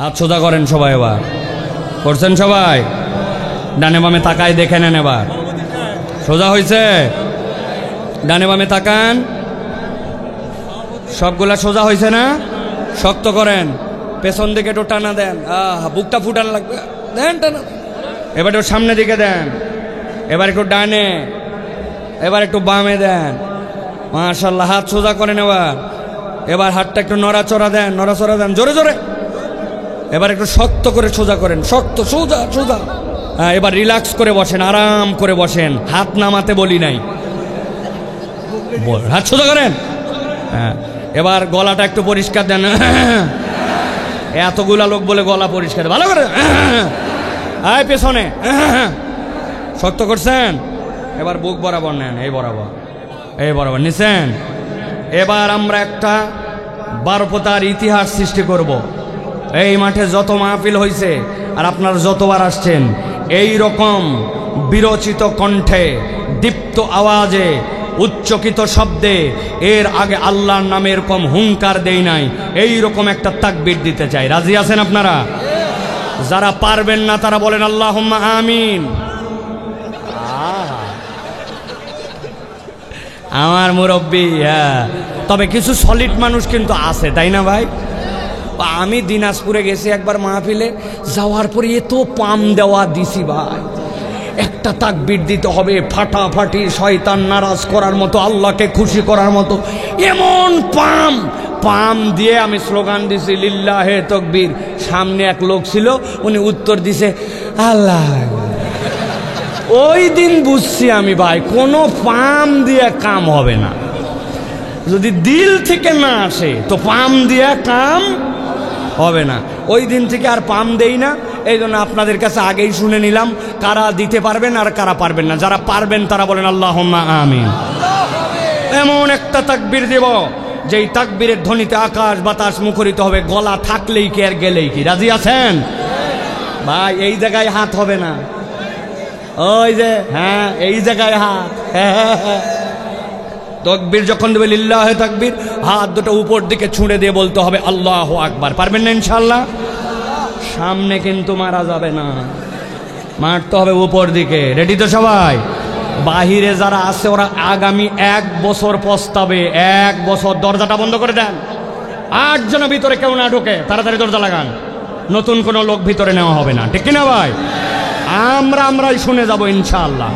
হাত সোজা করেন সবাই। এবার করছেন সবাই? ডানে বামে তাকায় দেখে নেন। এবার সোজা হয়েছে? ডানে বামে তাকান। সবগুলা সোজা হয়েছে না? শক্ত করেন, পেছন দিকে একটু টানা দেন। বুকটা ফুটানো লাগবে, দেন টানা। এবার একটু সামনের দিকে দেন, এবার একটু ডানে, এবার একটু বামে দেন। মাশাআল্লাহ, হাত সোজা করেন। এবার হাতটা একটু নড়াচড়া দেন, নড়াচড়া দেন জোরে জোরে। এবার একটু শক্ত করে সোজা করেন, শক্ত, সোজা সোজা। এবার রিল্যাক্স করে বসেন, আরাম করে বসেন, হাত নামাতে বলি নাই। হাত সোজা করেন। হ্যাঁ, এবার গলাটা একটু পরিষ্কার দেন। এতগুলা লোক বলে গলা পরিষ্কার, ভালো করে। আয় পেছনে, শক্ত করছেন। এবার বুক বরাবর নেন, এই বরাবর, এই বরাবর নিছেন। এবার আমরা একটা বারোপতার ইতিহাস সৃষ্টি করব। এই মাঠে যত মাহফিল হয়েছে আর আপনারা যতবার আসছেন, এই রকম বিরচিত কণ্ঠে, দীপ্ত আওয়াজে, উচ্চকিত শব্দে এর আগে আল্লাহর নামে এরকম হুঙ্কার দেই নাই। এই রকম একটা তাকবীর দিতে চাই। রাজি আছেন আপনারা? যারা পারবেন না তারা বলেন আল্লাহুম্মা আমিন। আমার মুরব্বী। তবে কিছু সলিড মানুষ কিন্তু আছে, তাই না ভাই? আমি দিনাজপুরে গেছি একবার মাহফিলে, যাওয়ার পরে এত পাম দেওয়া দিছি ভাই, একটা তাকবীর দিতে হবে ফাটাফাটি, শয়তান নারাজ করার মতো, আল্লাহকে খুশি করার মতো, এমন পাম দিয়ে আমি স্লোগান দিছি লিল্লাহে তাকবীর। সামনে এক লোক ছিল, উনি উত্তর দিছে আল্লাহ। ওই দিন বুঝছি আমি ভাই, কোনো পাম দিয়ে কাম হবে না। যদি দিল থেকে না আসে তো পাম দিয়ে কাম হবে না। ওই দিন থেকে আর পাম দেই না। এই জন্য আপনাদের কাছে আগেই শুনে নিলাম কারা দিতে পারবেন আর কারা পারবেন না। যারা পারবেন তারা বলেন আল্লাহুম্মা আমিন। এমন একটা তাকবীর দেব যেই তাকবীরের ধ্বনিতে আকাশ বাতাস মুখরিত হবে, গলা থাকলেই কি আর গেলেই কি। রাজি আছেন ভাই? এই জায়গায় হাত হবে না, ওই যে হ্যাঁ এই জায়গায় হাত। তাকবীর যখন দেবে লিল্লাহে তাকবীর, হাত দুটো উপর দিকে ছুঁড়ে দিয়ে বলতে হবে আল্লাহু আকবার। পারবেন না ইনশাআল্লাহ? সামনে কিন্তু মারা যাবে না, মারতে হবে উপর দিকে। রেডি তো সবাই? বাহিরে যারা আছে ওরা আগামী 1 বছর পস্তাবে। 1 বছর। দরজাটা বন্ধ করে দেন, 8 জনের ভিতরে কেউ না ঢোকে, তাড়াতাড়ি দরজা লাগান। নতুন কোনো লোক ভিতরে নেওয়া হবে না, ঠিক কিনা ভাই? আমরাই শুনে যাব ইনশাআল্লাহ।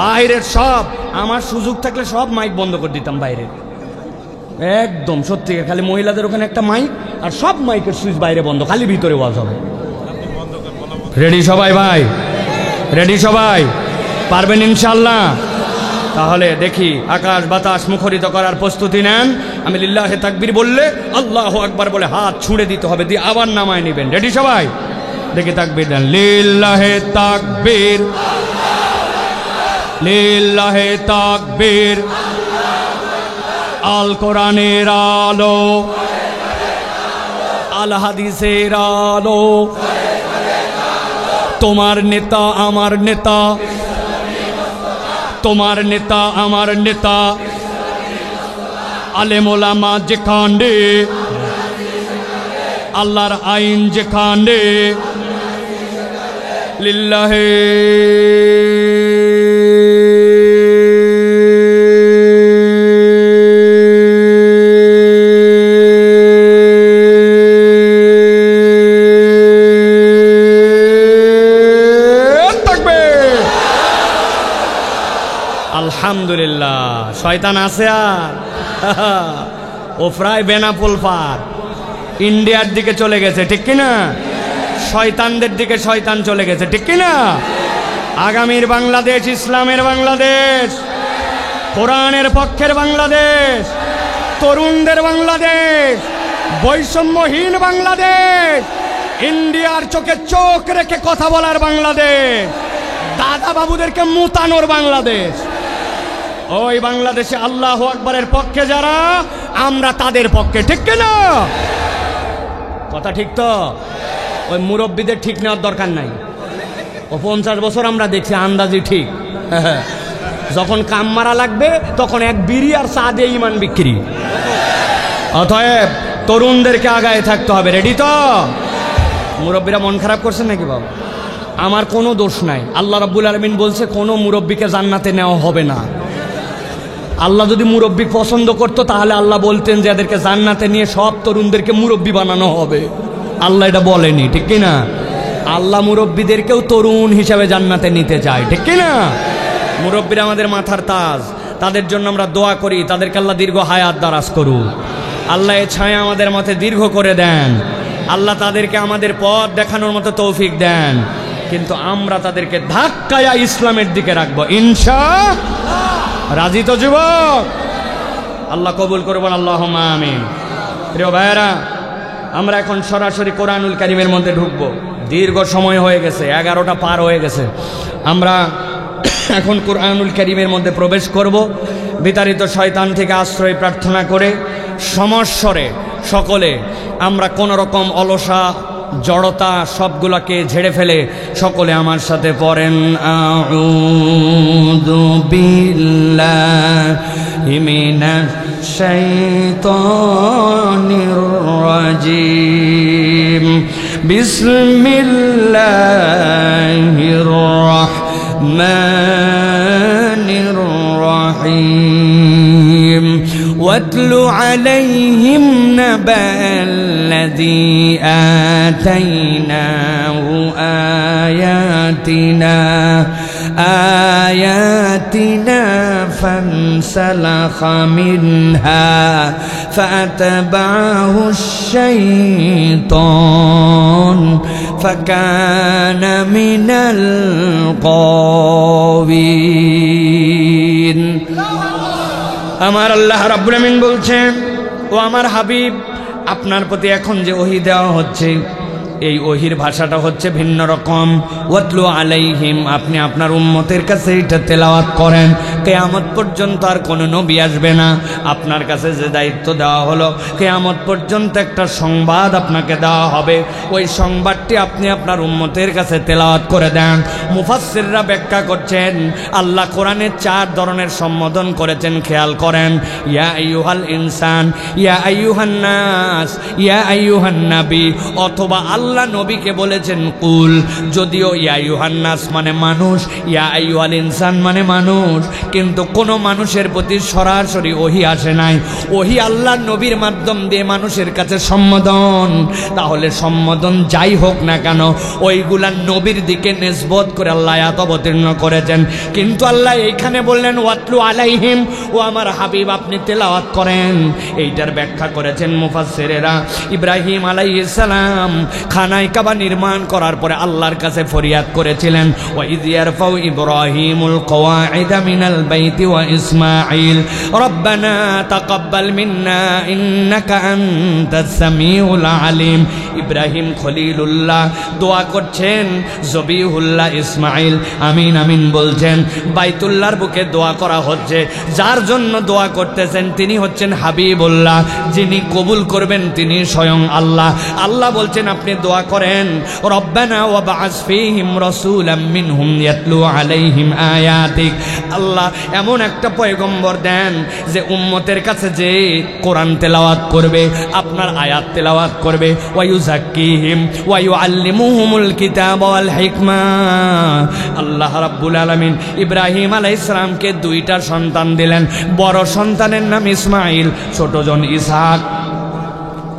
বাইরের সব, আমার সুযোগ থাকলে সব মাইক বন্ধ করে দিতাম বাইরের, একদম সত্যি। খালি মহিলাদের ওখানে একটা মাইক, আর সব মাইকের সুইচ বাইরে বন্ধ, খালি ভিতরে ওয়াজ হবে। রেডি সবাই ভাই? রেডি সবাই? পারবেন ইনশাআল্লাহ? তাহলে দেখি আকাশ বাতাস মুখরিত করার প্রস্তুতি নেন। আমি লিল্লাহে তাকবীর বললে আল্লাহু আকবার বলে হাত ছুঁড়ে দিতে হবে, দিয়ে আবার নামায় নেবেন। রেডি সবাই? দেখি তাকবীর দেন। লিল্লাহে তাকবীর, লিল্লাহে তাকবীর। আল কোরআনের আলো, আল হাদিসের আলো, তোমার নেতা আমার নেতা, তোমার নেতা আমার নেতা, আলেম ওলামা যেখানে, আল্লাহর আইন যেখানে, লিল্লাহে আলহামদুলিল্লাহ। শয়তান আছে আর? ও প্রায় বেনাপোল পার, ইন্ডিয়ার দিকে চলে গেছে, ঠিক কিনা? শয়তানদের দিকে শয়তান চলে গেছে, ঠিক কিনা? আগামীর বাংলাদেশ ইসলামের বাংলাদেশ, কোরআনের পক্ষের বাংলাদেশ, তরুণদের বাংলাদেশ, বৈষম্যহীন বাংলাদেশ, ইন্ডিয়ার চোখে চোখ রেখে কথা বলার বাংলাদেশ, দাদা বাবুদেরকে মুতানোর বাংলাদেশ। ওই বাংলাদেশে আল্লাহু আকবারের পক্ষে যারা, আমরা তাদের পক্ষে, ঠিক কিনা? কথা ঠিক তো? ওই মুরব্বীদের ঠিক নেওয়ার দরকার নাই। ও 50 বছর আমরা দেখছি আন্দাজি ঠিক। যখন কাম মারা লাগবে তখন এক বিড়ি আর চা দিয়ে ইমান বিক্রি। অতএব তরুণদেরকে আগায় থাকতে হবে। রেডি তো? মুরব্বীরা মন খারাপ করছেন নাকি বাবা? আমার কোনো দোষ নাই। আল্লাহ রাব্বুল আলামিন বলছে কোনো মুরব্বীকে জান্নাতে নেওয়া হবে না। আল্লাহ যদি মুরব্বী পছন্দ করতো তাহলে আল্লাহ বলতেন যে এদেরকে জান্নাতে নিয়ে সব তরুণদেরকে মুরব্বী বানানো হবে। আল্লাহ এটা বলেনি, ঠিক কিনা? আল্লাহ মুরব্বীদেরকেও তরুণ হিসাবে জান্নাতে নিতে চায়, ঠিক কিনা? মুরব্বীরা আমাদের মাথার তাজ, তাদের জন্য আমরা দোয়া করি, তাদেরকে আল্লাহ দীর্ঘ হায়াত দারাজ করুক। আল্লাহ এ ছায়া আমাদের মধ্যে দীর্ঘ করে দেন। আল্লাহ তাদেরকে আমাদের পথ দেখানোর মতো তৌফিক দেন। কিন্তু আমরা তাদেরকে ধাক্কায়া ইসলামের দিকে রাখবো ইনশাআল্লাহ। রাজি তো যুবক? আল্লাহ কবুল করবেন, আল্লাহুম্মা আমিন। প্রিয় ভাইয়েরা, আমরা এখন সরাসরি কোরআনুল কারীমের মধ্যে ঢুকবো। দীর্ঘ সময় হয়ে গেছে, 11টা পার হয়ে গেছে। আমরা এখন কোরআনুল কারীমের মধ্যে প্রবেশ করব। বিতাড়িত শয়তান থেকে আশ্রয় প্রার্থনা করে সমস্বরে সকলে আমরা কোন রকম অলসা জড়তা সবগুলোকে ঝেড়ে ফেলে সকলে আমার সাথে পড়েন, আউযু বিল্লাহি মিনাশ শাইতানির রাজিম, বিসমিল্লাহির রাহমানির রাহিম। واتل عليهم نبأ الذي آتيناه آياتنا فانسلخ منها فأتبعه الشيطان فكان من الغاوين। আমার আল্লাহ রাব্বুল আমিন বলছেন, ও আমার হাবিব, আপনার প্রতি এখন যে ওহী দেওয়া হচ্ছে এই ওহির ভাষাটা হচ্ছে ভিন্ন রকম। ওয়াতলু আলাইহিম, আপনি আপনার উম্মতের কাছে এটা তেলাওয়াত করেন। কিয়ামত পর্যন্ত আর কোনো নবী আসবে না। আপনার কাছে যে দায়িত্ব দেওয়া হলো, কিয়ামত পর্যন্ত একটা সংবাদ আপনাকে দেওয়া হবে। ওই সংবাদটি আপনি আপনার উম্মতের কাছে তেলাওয়াত করে দেন। মুফাসসিররা ব্যাখ্যা করছেন, আল্লাহ কোরআনে 4 ধরনের সম্বোধন করেছেন, খেয়াল করেন। ইয়া আইয়ুহাল ইনসান, ইয়া আইয়ুহান নাস, ইয়া আইয়ুহান নবী, অথবা আল্লাহ নবীকে বলেছেন কুল। যদিও ইয়া আইয়ুহান নাস মানে মানুষ, ইয়া আইয়ুহাল ইনসান মানে মানুষ, কিন্তু কোনো মানুষের প্রতি সরাসরি ওহী আসে নাই। ওহী আল্লাহ নবীর মাধ্যম দিয়ে মানুষের কাছে সম্বোধন। তাহলে সম্বোধন যাই হোক না কেন, ওইগুলা নবীর দিকে নিসবত করে আল্লাহ আয়াত অবতীর্ণ করেছেন। কিন্তু আল্লাহ এইখানে বললেন ওয়াতলু আলাইহিম, ও আমার হাবিব আপনি তেলাওয়াত করেন। এইটার ব্যাখ্যা করেছেন মুফাসসিরেরা। ইব্রাহিম আলাইহিস সালাম খানায় কাবা নির্মাণ করার পরে আল্লাহর কাছে ফরিয়াদ করেছিলেন, ওয়া ইয ইয়ারফাউ ইব্রাহিমুল কওয়াইদা মিনাল বাইতি ওয়া ইসমাঈল রব্বানা তাকাব্বাল মিন্না ইন্নাকা আনতাস সামিউল আলিম। ইব্রাহিম খলিলুল্লাহ দোয়া করছেন, জবিহুল্লাহ ইসমাঈল আমিন আমিন বলছেন। বাইতুল্লাহর বুকে দোয়া করা হচ্ছে। যার জন্য দোয়া করতেছেন তিনি হচ্ছেন হাবিবুল্লাহ, যিনি কবুল করবেন তিনি স্বয়ং আল্লাহ। আল্লাহ বলছেন আপনি দোয়া করেন, রব্বানা ওয়াবআস ফীহিম রাসূলাম মিনহুম ইয়াতলু আলাইহিম আয়াতিক। আল্লাহ এমন একটা পয়গম্বর দেন যে উম্মতের কাছে যে কোরআন তেলাওয়াত করবে, আপনার আয়াত তেলাওয়াত করবে। ওয়া ইউযাক্কিহিম ওয়া ইউআল্লিমুহুমুল কিতাবা ওয়াল হিকমা। আল্লাহ রাব্বুল আলামিন ইব্রাহিম আলাইহিস সালামকে 2টা সন্তান দিলেন। বড় সন্তানের নাম ইসমাঈল, ছোটজন ইসহাক।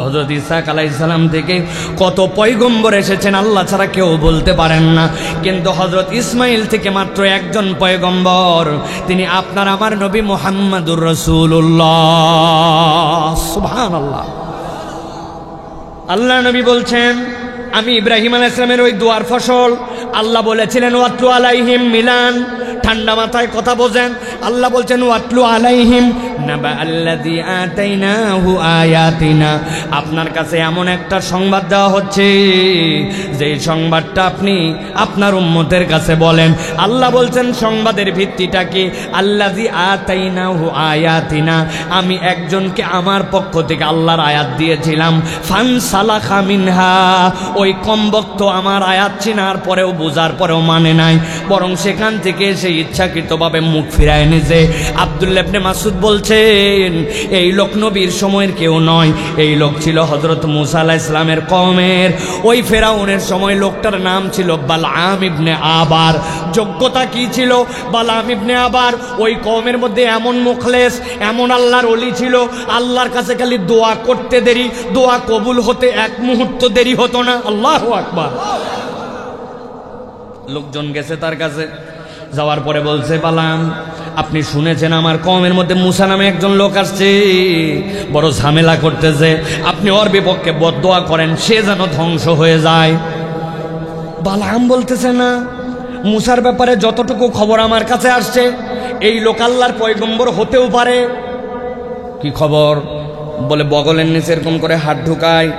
হযরত ইসহাক আলাইহিস সালাম থেকে কত পয়গম্বর এসেছেন আল্লাহ ছাড়া কেউ বলতে পারেন না, কিন্তু হযরত ইসমাঈল থেকে মাত্র একজন পয়গম্বর, তিনি আপনার আমার নবী মুহাম্মদুর রাসূলুল্লাহ। সুবহানাল্লাহ। আল্লাহ নবী বলছেন, আমি ইব্রাহিম আলাইহিস সালামের ওই দোয়ার ফসল। আল্লাহ বলেছিলেন ওয়াতলু আলাইহিম মিলান, ঠান্ডা মাথায় কথা বোঝেন। আল্লাহ বলছেন ওয়াতলু আলাইহিম নাবা আল্লাযী আতাইনাহু আয়াতিনা, আপনার কাছে এমন একটা সংবাদ দেওয়া হচ্ছে যে সংবাদটা আপনি আপনার উম্মতের কাছে বলেন। আল্লাহ বলছেন সংবাদের ভিত্তিটা কি? আল্লাযী আতাইনাহু আয়াতিনা, আমি একজনকে আমার পক্ষ থেকে আল্লাহর আয়াত দিয়েছিলাম। ফানসালাখা মিনহা, ওই কমবক্ত আমার আয়াত চিনার পরেও বোঝার পরেও মানে নাই, বরং সেখান থেকে সে ইচ্ছাকৃতভাবে মুখ ফিরায় নিয়েছে। আব্দুল্লাহ ইবনে মাসউদ বলছেন করছেন, এই লোক নবীর সময়ের কেউ নয়, এই লোক ছিল হযরত মূসা আলাইহিস সালামের কওমের ওই ফেরাউনের সময়। লোকটার নাম ছিল বালআম ইবনে আবার। যোগ্যতা কি ছিল বালআম ইবনে আবার? ওই কওমের মধ্যে এমন মুখলেস, এমন আল্লাহর ওলি ছিল, আল্লাহর কাছে খালি দোয়া করতে দেরি, দোয়া কবুল হতে এক মুহূর্ত দেরি হতো না। আল্লাহু আকবার। লোকজন গেছে তার কাছে, যাওয়ার পরে বলছে, বালাম আপনি শুনেছেন আমার কওমের মধ্যে মূসা নামে একজন লোক আসছে, বড় ঝামেলা করতেছে, আপনি ওর বিপক্ষে বদদোয়া করেন, সে যেন ধ্বংস হয়ে যায়। বালাম বলতেছে, না, মূসার ব্যাপারে যতটুকু খবর আমার কাছে আসছে, এই লোক আল্লাহর পয়গম্বর হতেও পারে। কি খবর? বলে বগলের নিচে এরকম করে হাত ঢুকায়,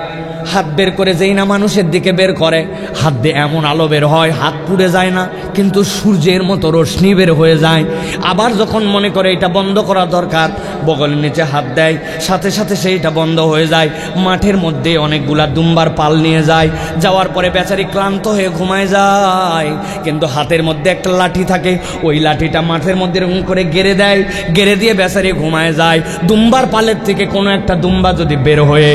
হাত বের করে যেই না মানুষের দিকে বের করে, হাত দিয়ে এমন আলো বের হয়, হাত পুড়ে যায় না, কিন্তু সূর্যের মতো রশ্মি বের হয়ে যায়। আবার যখন মনে করে এটা বন্ধ করা দরকার, বগলের নিচে হাত দেয়, সাথে সাথে সেইটা বন্ধ হয়ে যায়। মাঠের মধ্যে অনেকগুলা দুম্বার পাল নিয়ে যায়, যাওয়ার পরে বেচারি ক্লান্ত হয়ে ঘুমায় যায়, কিন্তু হাতের মধ্যে একটা লাঠি থাকে, ওই লাঠিটা মাঠের মধ্যে এরকম করে গেড়ে দেয়, গেড়ে দিয়ে বেচারি ঘুমায় যায়। দুম্বার পালের থেকে কোনো একটা দুম্বা যদি বের হয়ে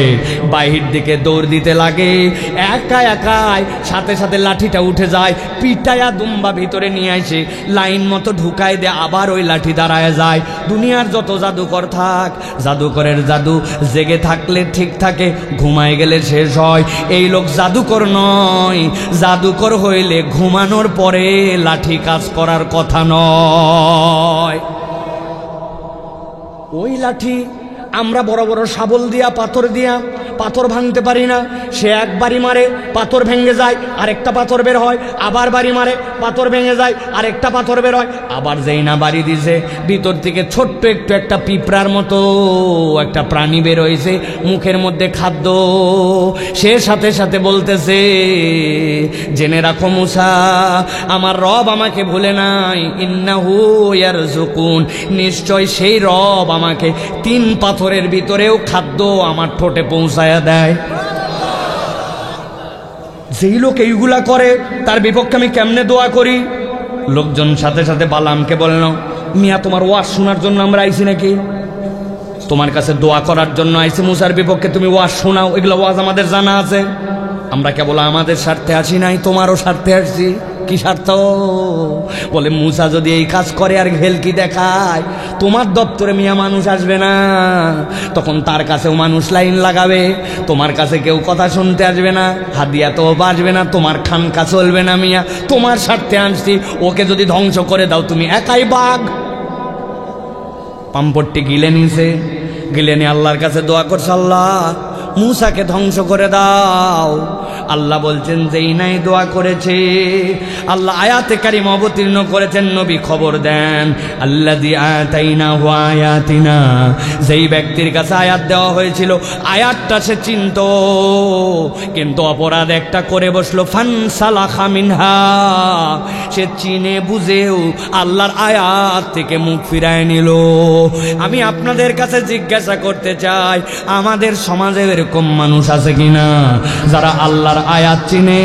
বাহির দিকে দৌড় দিতে লাগে, একা একাই সাথে সাথে লাঠিটা উঠে যায়, পিটায়া দুম্বা ভিতরে নিয়ে আসে, লাইন মতো ঢুকায় দেয়, আবার ওই লাঠি দাঁড়ায় যায়। দুনিয়ার যত জাদুকর থাক, জাদুকরের জাদু জেগে থাকলে ঠিক থাকে, ঘুমায় গেলে শেষ হয়। এই লোক জাদুকর নয়, জাদুকর হইলে ঘুমানোর পরে লাঠি কাজ করার কথা নয়। ওই লাঠি আমরা বড় বড় শাবল দিয়া, পাথর দিয়া পাথর ভাঙতে পারি না। সে একবারই মারে, পাথর ভেঙে যায়, আরেকটা পাথর বের হয়, আবার বাড়ি মারে, পাথর ভেঙে যায়, আরেকটা পাথর বের হয়, আবার যেই না বাড়ি দিছে, ভিতর থেকে ছোট্ট একটু একটা পিঁপড়ার মতো একটা প্রাণী বের হয়েছে, মুখের মধ্যে খাদ্য। সে সাথে সাথে বলতেছে, জেনে রাখো মূসা, আমার রব আমাকে ভুলে নাই, ইন্নাহু ইয়ারযুকুন, নিশ্চয় সেই রব আমাকে 3 পাথরের ভিতরেও খাদ্য আমার ঠোঁটে পৌঁছায় দেয়। যেই লোক এইগুলা করে, তার বিপক্ষে আমি কেমনে দোয়া করি? লোকজন সাথে সাথে বালামকে বলল, মিয়া তোমার ওয়াজ শোনার জন্য আমরা আইছি নাকি? তোমার কাছে দোয়া করার জন্য আইছি, মূসার বিপক্ষে তুমি ওয়াজ শোনাও, এগুলো ওয়াজ আমাদের জানা আছে, আমরা কেবল আমাদের স্বার্থে আসি নাই, তোমারও স্বার্থে আসছি। কি স্বার্থ? বলে মূসা যদি এই কাজ করে আর ঘেলকি দেখায়, তোমার দপ্তরে মিয়া মানুষ আসবে না, তখন তার কাছেও মানুষ লাইন লাগাবে, তোমার কাছে কেউ কথা শুনতে আসবে না, হাদিয়া তো বাজবে না, তোমার খানকা চলবে না মিয়া, তোমার স্বার্থে আনছি, ওকে যদি ধ্বংস করে দাও তুমি একাই বাঘ। পাম্পটটি গিলে নিছে, গিলে নিয়ে আল্লাহর কাছে দোয়া করছে, আল্লাহ মূসাকে ধ্বংস করে দাও। আল্লাহ বলছেন, যেই নাই দোয়া করেছে, আল্লাহ আয়াতে কারিমা অবতীর্ণ করেছেন, নবী খবর দেন, আল্লাযী আতাইনাহু আয়াতিনা, যেই ব্যক্তির কাছে আয়াত দেওয়া হয়েছিল, আয়াতটা সে চিনত, কিন্তু অপরাধ একটা করে বসলো, ফানসালাখা মিনহা, সে চিনে বুঝেও আল্লাহর আয়াত থেকে মুখ ফিরায় নিল। আমি আপনাদের কাছে জিজ্ঞাসা করতে চাই, আমাদের সমাজে এরকম মানুষ আছে কিনা, যারা আল্লাহর আয়াত চিনে,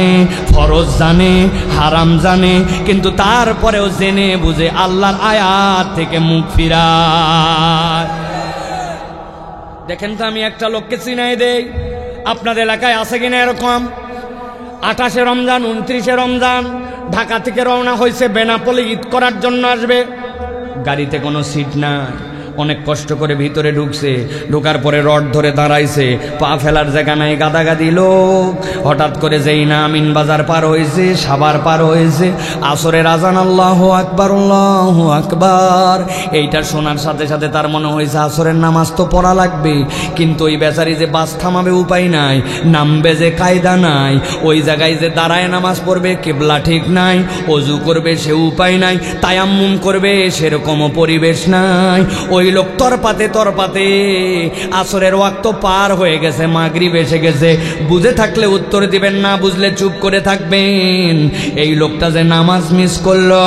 ফরজ জানে, হারাম জানে, কিন্তু তারপরেও জেনে বুঝে আল্লাহর আয়াত থেকে মুখ ফিরায়? দেখেন তো, আমি একটা লোককে চিনাই দেই, আপনাদের এলাকায় আছে কিনা এরকম? 28শে রমজান, 29শে রমজান ঢাকা থেকে রওনা হয়েছে, বেনাপোলে ঈদ করার জন্য আসবে, গাড়িতে কোনো সিট নাই, অনেক কষ্ট করে ভিতরে ঢুকছে, ঢোকার পরে রড ধরে দাঁড়াইছে, পা ফেলার জায়গা নাই, গাদাগাদি লোক। হঠাৎ করে যেই না আমিন বাজার পার হয়েছে, সাভার পার হয়েছে, আসরের আজান, আল্লাহু আকবার, আল্লাহু আকবার, এইটা শোনার সাথে সাথে তার মনে হয়েছে আসরের নামাজ তো পড়া লাগবে, কিন্তু ওই বেচারি যে বাস থামাবে উপায় নাই, নামবে যে কায়দা নাই, ওই জায়গায় যে দাঁড়ায় নামাজ পড়বে কিবলা ঠিক নাই, অজু করবে সে উপায় নাই, তায়াম্মুম করবে সেরকমও পরিবেশ নাই। ওই লোক তরপাতে তরপাতে আসরের ওয়াক্ত পার হয়ে গেছে, মাগরিব এসে গেছে, বুঝে থাকলে উত্তর দিবেন, না বুঝলে চুপ করে থাকবেন। এই লোকটা যে নামাজ মিস করলো,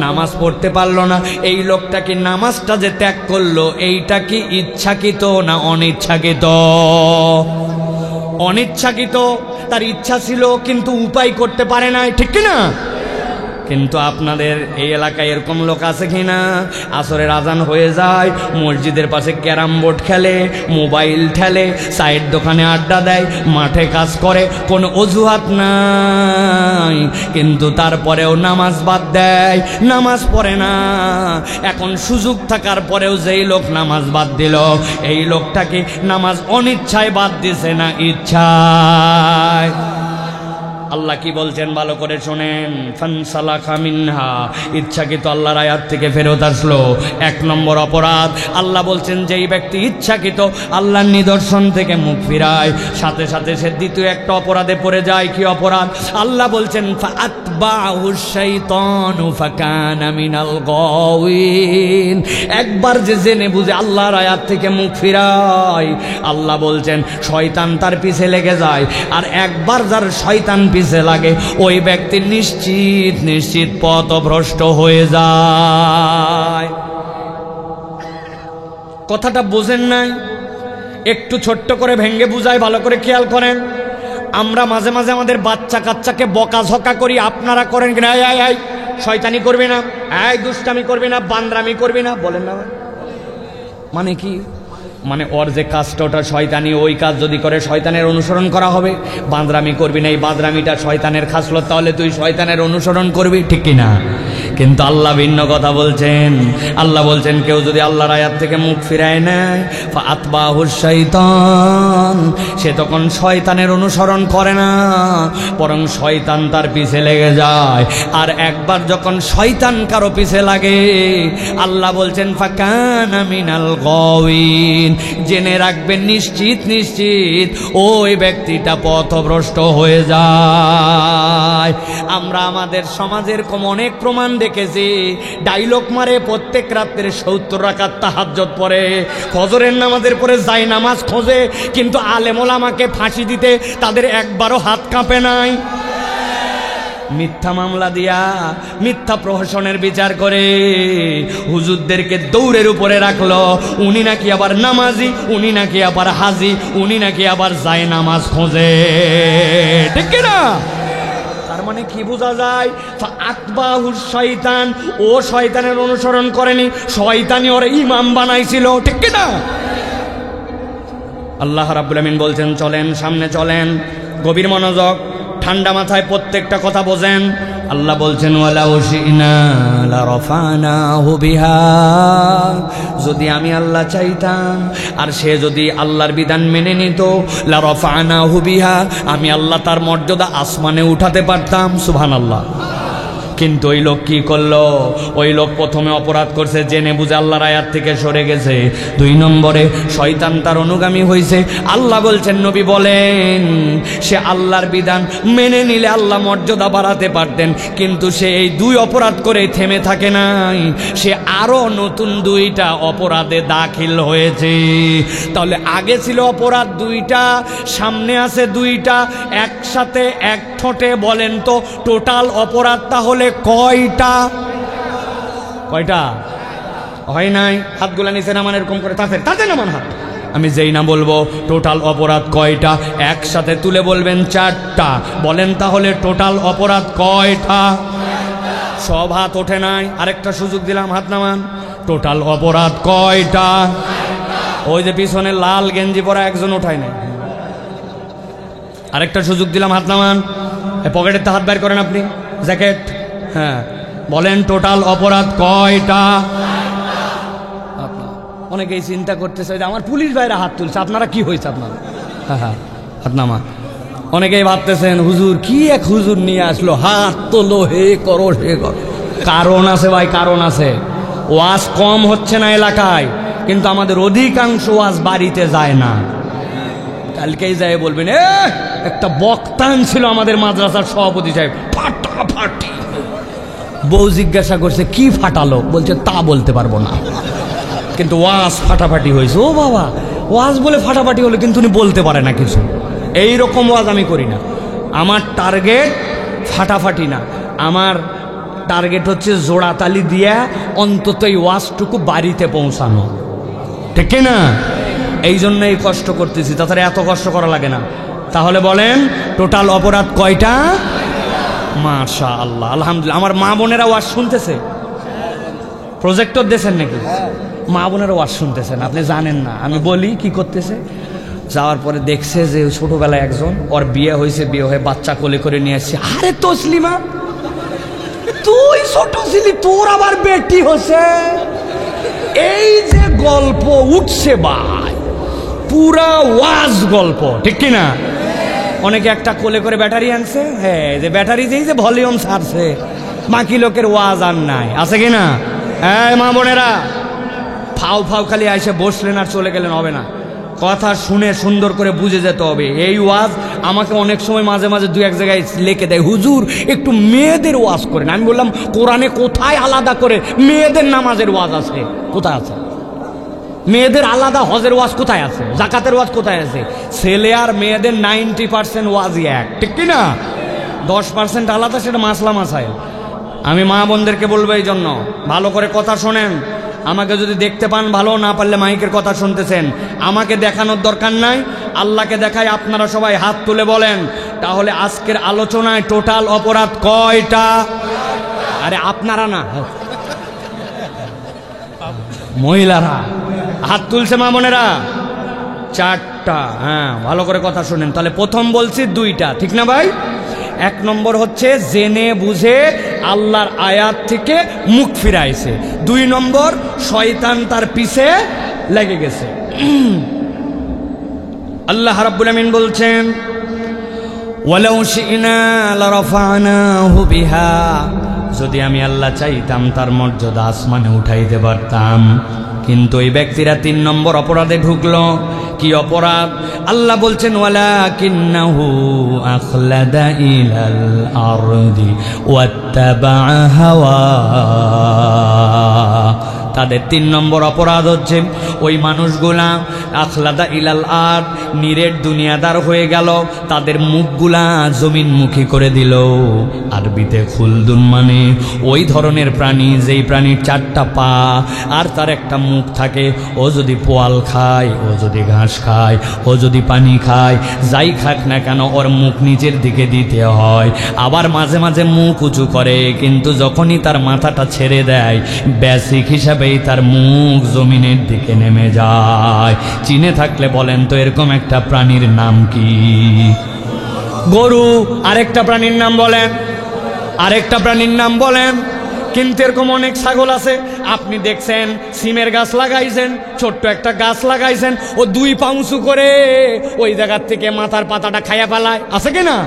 নামাজ পড়তে পারলো না, এই লোকটা কি নামাজটা যে ত্যাগ করলো, এইটা কি ইচ্ছাকৃত না অনিচ্ছাকৃত? অনিচ্ছাকৃত। তার ইচ্ছা ছিল কিন্তু উপায় করতে পারে নাই, ঠিক কিনা? কিন্তু আপনাদের এই এলাকায় এরকম লোক আছে কি না, আসরের আজান হয়ে যায়, মসজিদের পাশে ক্যারাম বোর্ড খেলে, মোবাইল ঠেলে, চায়ের দোকানে আড্ডা দেয়, মাঠে কাজ করে, কোনো অজুহাত নাই, কিন্তু তারপরেও নামাজ বাদ দেয়, নামাজ পড়ে না। এখন সুযোগ থাকার পরেও যেই লোক নামাজ বাদ দিল, এই লোকটাকে নামাজ অনিচ্ছায় বাদ দিছে না ইচ্ছায়? আল্লাহ কি বলছেন ভালো করে শোনেন। ফানসালাখা মিনহা, ইচ্ছাকৃত আল্লাহর আয়াত থেকে ফেরত আসলো। 1 নম্বর অপরাধ, আল্লাহ বলছেন যেই ব্যক্তি ইচ্ছাকৃত আল্লাহর নিদর্শন থেকে মুখ ফিরায়, সাথে সাথে সে দ্বিতীয় একটা অপরাধে পড়ে যায়। কি অপরাধ? আল্লাহ বলছেন ফাআতবাহু শাইতানু ফাকানা মিনাল গাওয়িন। একবার যে জেনে বুঝে আল্লাহর আয়াত থেকে মুখ ফিরায়, আল্লাহ বলছেন শয়তান তার পিছে লেগে যায়। আর একবার যার শয়তান পিছে লাগে, ওই ব্যক্তি নিশ্চিত নিশ্চিত পথভ্রষ্ট হয়ে যায়। কথাটা বোঝেন নাই? একটু ছোট্ট করে ভেঙ্গে বুঝাই, ভালো করে খেয়াল করেন। আমরা মাঝে মাঝে আমাদের বাচ্চা কাচ্চাকে বকাঝকা করি, আপনারা করেন কিনা? এই শয়তানি করবি না, এই দুষ্টামি করবি না, বান্দরামি করবি না, বলেন না? মানে কি? মানে ওর যে কাজটা ওটা শয়তানি, ওই কাজ যদি করে শয়তানের অনুসরণ করা হবে। বাঁদরামি করবি না, এই বাঁদরামিটা শয়তানের খাসলত, তাহলে তুই শয়তানের অনুসরণ করবি, ঠিক কিনা? কিন্তু আল্লাহ ভিন্ন কথা বলছেন। আল্লাহ বলছেন কেউ যদি আল্লাহর আয়াত থেকে মুখ ফিরায় নেয়, ফাআতবাহু শাইতান, সে তখন শয়তানের অনুসরণ করে না, বরং শয়তান তার পিছে লেগে যায়। আর একবার যখন শয়তান কারো পিছে লাগে, আল্লাহ বলছেন ফাকানা মিনাল গাওয়িন, জেনে রাখবেন নিশ্চিত নিশ্চিত ওই ব্যক্তিটা পথভ্রষ্ট হয়ে যায়। আমরা আমাদের সমাজের কম অনেক প্রমাণ দেখেছি। ডায়লগ মারে, প্রত্যেক রাত্রে 70 রাকাত তাহাজ্জুদ পড়ে, ফজরের নামাজের পরে যায় নামাজ খোঁজে, কিন্তু আলেম ওলামাকে ফাঁসি দিতে তাদের একবারও হাত কাঁপে নাই। মিথ্যা মামলা দিয়া মিথ্যা প্রহসনের বিচার করে হুজুরদেরকে দৌড়ের উপরে রাখলো। উনি নাকি আবার নামাজি, উনি নাকি আবার হাজি, উনি নাকি আবার যায় নামাজ খোঁজে, ঠিক কিনা? তার মানে কি বোঝা যায়? ফাআতবাহু শাইতান, ও শয়তানের অনুসরণ করেনি, শয়তানি ওর ইমাম বানাইছিল, ঠিক কিনা? আল্লাহ রাব্বুল আমিন বলছেন চলেন, সামনে চলেন, গভীর মনোযোগ, ঠান্ডা মাথায় প্রত্যেকটা কথা বোঝেন। আল্লাহ বলছেন ওয়ালাউ শি'না লারাফানাহু বিহা, যদি আমি আল্লাহ চাইতাম আর সে যদি আল্লাহর বিধান মেনে নিত, লারাফানাহু বিহা, আমি আল্লাহ তার মর্যাদা আসমানে উঠাতে পারতাম। সুবহানাল্লাহ। কিন্তু ওই লোক কি করলো? ওই লোক প্রথমে অপরাধ করছে, জেনে বুঝে আল্লাহর আয়াত থেকে সরে গেছে। 2 নম্বরে শয়তান তার অনুগামী হয়েছে। আল্লাহ বলছেন, নবী বলেন, সে আল্লাহর বিধান মেনে নিলে আল্লাহ মর্যাদা বাড়াতে পারতেন, কিন্তু সে এই 2 অপরাধ করে থেমে থাকে নাই, সে আরো নতুন 2টা অপরাধে দাখিল হয়েছে। তাহলে আগে ছিল অপরাধ 2টা, সামনে আছে 2টা, একসাথে এক ঠোঁটে বলেন তো টোটাল অপরাধ তাহলে কয়টা? কয়টা? হয় নাই? হাতগুলা নিচে নামান, এরকম করে তাতে নামান হাত। আমি যেই না বলবো টোটাল অপরাধ কয়টা, একসাথে তুলে বলবেন 4টা। বলেন তাহলে টোটাল অপরাধ কয়টা? সব হাত ওঠে নাই, আরেকটা সুযোগ দিলাম, হাত নামান। টোটাল অপরাধ কয়টা? ওই যে পিছনে লাল গেঞ্জি পরা একজন ওঠায় নাই, আরেকটা সুযোগ দিলাম, হাত নামান। পকেটের হাত বের করেন আপনি, জ্যাকেট। হ্যাঁ, বলেন টোটাল অপরাধ কয়টা? অনেকেই চিন্তা করতেছে যে আমার পুলিশ ভাইরা হাত তুলছে, আপনারা কি হয়েছে আপনারা? হ্যাঁ, হাত নামা। অনেকেই ভাবতেছেন হুজুর কি এক হুজুর নিয়ে আসলো, হাত তোলো, হে করো হে করো। কারণ আছে ভাই, কারণ আছে। ওয়াজ কম হচ্ছে না এলাকায়, কিন্তু আমাদের অধিকাংশ ওয়াজ বাড়িতে যায় না। কালকেই যায় বলবেন একটা বক্তান ছিল আমাদের মাদ্রাসার সভাপতি সাহেব, ফাটাফাটি। বউ জিজ্ঞাসা করছে কি ফাটালো, বলছে তা বলতে পারবো না, কিন্তু ওয়াজ ফাটাফাটি হয়েছে। ও বাবা, ওয়াজ বলে ফাটাফাটি হলো, কিন্তু উনি বলতে পারে না কিছু। এই রকম ওয়াজ আমি করি না। আমার টার্গেট ফাটাফাটি না, আমার টার্গেট হচ্ছে জোড়াতালি দিয়া অন্তত এই ওয়াজটুকু বাড়িতে পৌঁছানো, ঠিক না? এই জন্যই কষ্ট করতেছি, তাছাড়া এত কষ্ট করা লাগে না। তাহলে বলেন টোটাল অপরাধ কয়টা? মাশাআল্লাহ, আলহামদুলিল্লাহ। আমার মা বোনেরা ওয়াজ শুনতেছে? প্রজেক্টর দিয়েছেন নাকি? মা বোনেরা ওয়াজ শুনতেছেন, আপনি জানেন না। আমি বলি কি করতেছে। যাওয়ার পরে দেখছে যে ছোটবেলায় একজন, ওর বিয়ে হয়েছে, বিয়ে হয়ে বাচ্চা কোলে করে নিয়ে আসছে। আরে তসলিমা, তুই ছোট ছিলি, তোর আবার বেটি হচ্ছে। এই যে গল্প উঠছে ভাই, পুরা ওয়াজ গল্প, ঠিক কিনা? অনেকে একটা কোলে করে ব্যাটারি আনছে, হ্যাঁ, যে ব্যাটারি যেই যে ভলিউম ছাড়ছে, বাকি লোকের ওয়াজ আর নাই, আছে কিনা? হ্যাঁ মা বোনেরা, ফাউ ফাউ খালি এসে বসলেন আর চলে গেলেন হবে না। কথা শুনে সুন্দর করে বুঝে যেতে হবে। এই ওয়াজ আমাকে অনেক সময় মাঝে মাঝে দু এক জায়গায় লিখে দেয়, হুজুর একটু মেয়েদের ওয়াজ করেন। আমি বললাম, কোরআনে কোথায় আলাদা করে মেয়েদের নামাজের ওয়াজ আছে? কোথায় আছে? মেয়েদের আলাদা হজের ওয়াজ কোথায় আছে? জাকাতের ওয়াজ কোথায় আছে? ছেলে আর মেয়েদের 90% ওয়াজই এক, ঠিক কিনা? 10% আলাদা, সেটা মাসলা মাসাইল। আমি মা বোনদেরকে বলবো এই জন্য ভালো করে কথা শোনেন। আমাকে যদি দেখতে পান ভালো, না পারলে মাইকের কথা শুনতেছেন, আমাকে দেখানোর দরকার নাই, আল্লাহকে দেখাই। আপনারা সবাই হাত তুলে বলেন, তাহলে আজকের আলোচনায় টোটাল অপরাধ কয়টা? আরে আপনারা না, মহিলারা হাত তুলছে, মা বোনেরা 4টা। হ্যাঁ, ভালো করে কথা শুনেন। তাহলে প্রথম বলছি 2টা, ঠিক না ভাই? 1 নম্বর হচ্ছে জেনে বুঝে আল্লাহর আয়াত থেকে মুখ ফিরাইছে। 2 নম্বর শয়তান তার পিছে লেগে গেছে। আল্লাহ রাব্বুল আমিন বলছেন, ওয়ালাউ শি'না লারাফা'নাহু বিহা, যদি আমি আল্লাহ চাইতাম তার মর্যাদা আসমানে উঠাইতে পারতাম। কিন্তু এই ব্যক্তিরা 3 নম্বর অপরাধে ঢুকলো। কি অপরাধ? আল্লাহ বলছেন, ওয়ালাকিন্নাহু আখলাদা ইলাল আরদি ওয়াত্তাবা'a হাওয়া। তাদের 3 নম্বর অপরাধ হচ্ছে, ওই মানুষগুলা আখলাদা ইলাল আরদ, নিরেট দুনিয়াদার হয়ে গেল, তাদের মুখগুলা জমিনমুখী করে দিল। আরবিতে খুলদুন মানে ওই ধরনের প্রাণী, যেই প্রাণীর 4টা পা আর তার একটা মুখ থাকে। ও যদি পোয়াল খায়, ও যদি ঘাস খায়, ও যদি পানি খায়, যাই খাক না কেন ওর মুখ নিচের দিকে দিতে হয়। আবার মাঝে মাঝে মুখ উঁচু করে, কিন্তু যখনই তার মাথাটা ছেড়ে দেয়, বেসিক হিসাবে তার মুখ জমিনের দিকে নেমে যায়। চিনে থাকলে বলেন তো এরকম একটা প্রাণীর নাম কি? গরু। আরেকটা প্রাণীর নাম বলেন, আরেকটা প্রাণীর নাম বলেন। কিন্তু এরকম অনেক ছাগল আছে, আপনি দেখছেন সিমের গাছ লাগাইছেন, ছোট্ট একটা গাছ লাগাইছেন, ও 2 পা উঁচু করে ওই জায়গার থেকে মাথার পাতাটা খাইয়া ফেলায়, আছে কিনা?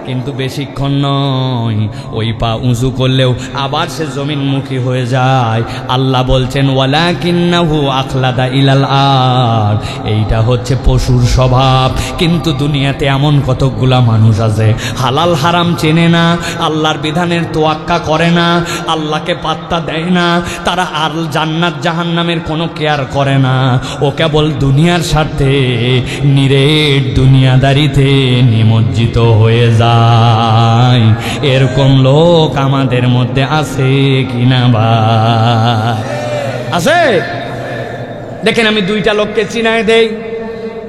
কিন্তু বেশিক্ষণ নয়, ওই পা উঁচু করলেও আবার সে জমিনমুখী হয়ে যায়। আল্লাহ বলছেন, ওয়ালাকিন্নাহু আখলাদা ইলাল আরদ। এইটা হচ্ছে পশুর স্বভাব। কিন্তু দুনিয়াতে এমন কতগুলা মানুষ আছে, হালাল হারাম চেনে না, আল্লাহর বিধানের তোয়াক্কা করে না, আল্লাহকে পাত্তা দেয় না, তারা আর জান্নাত জাহান্নামের কোনো কেয়ার করে না। ও কেবল দুনিয়ার স্বার্থে নিরেট দুনিয়াদারিতে নিমজ্জিত হয়ে যায়। এরকম লোক আমাদের মধ্যে আছে কিনা ভাই? আছে? দেখেন, আমি 2টা লোককে চিনায় দেই,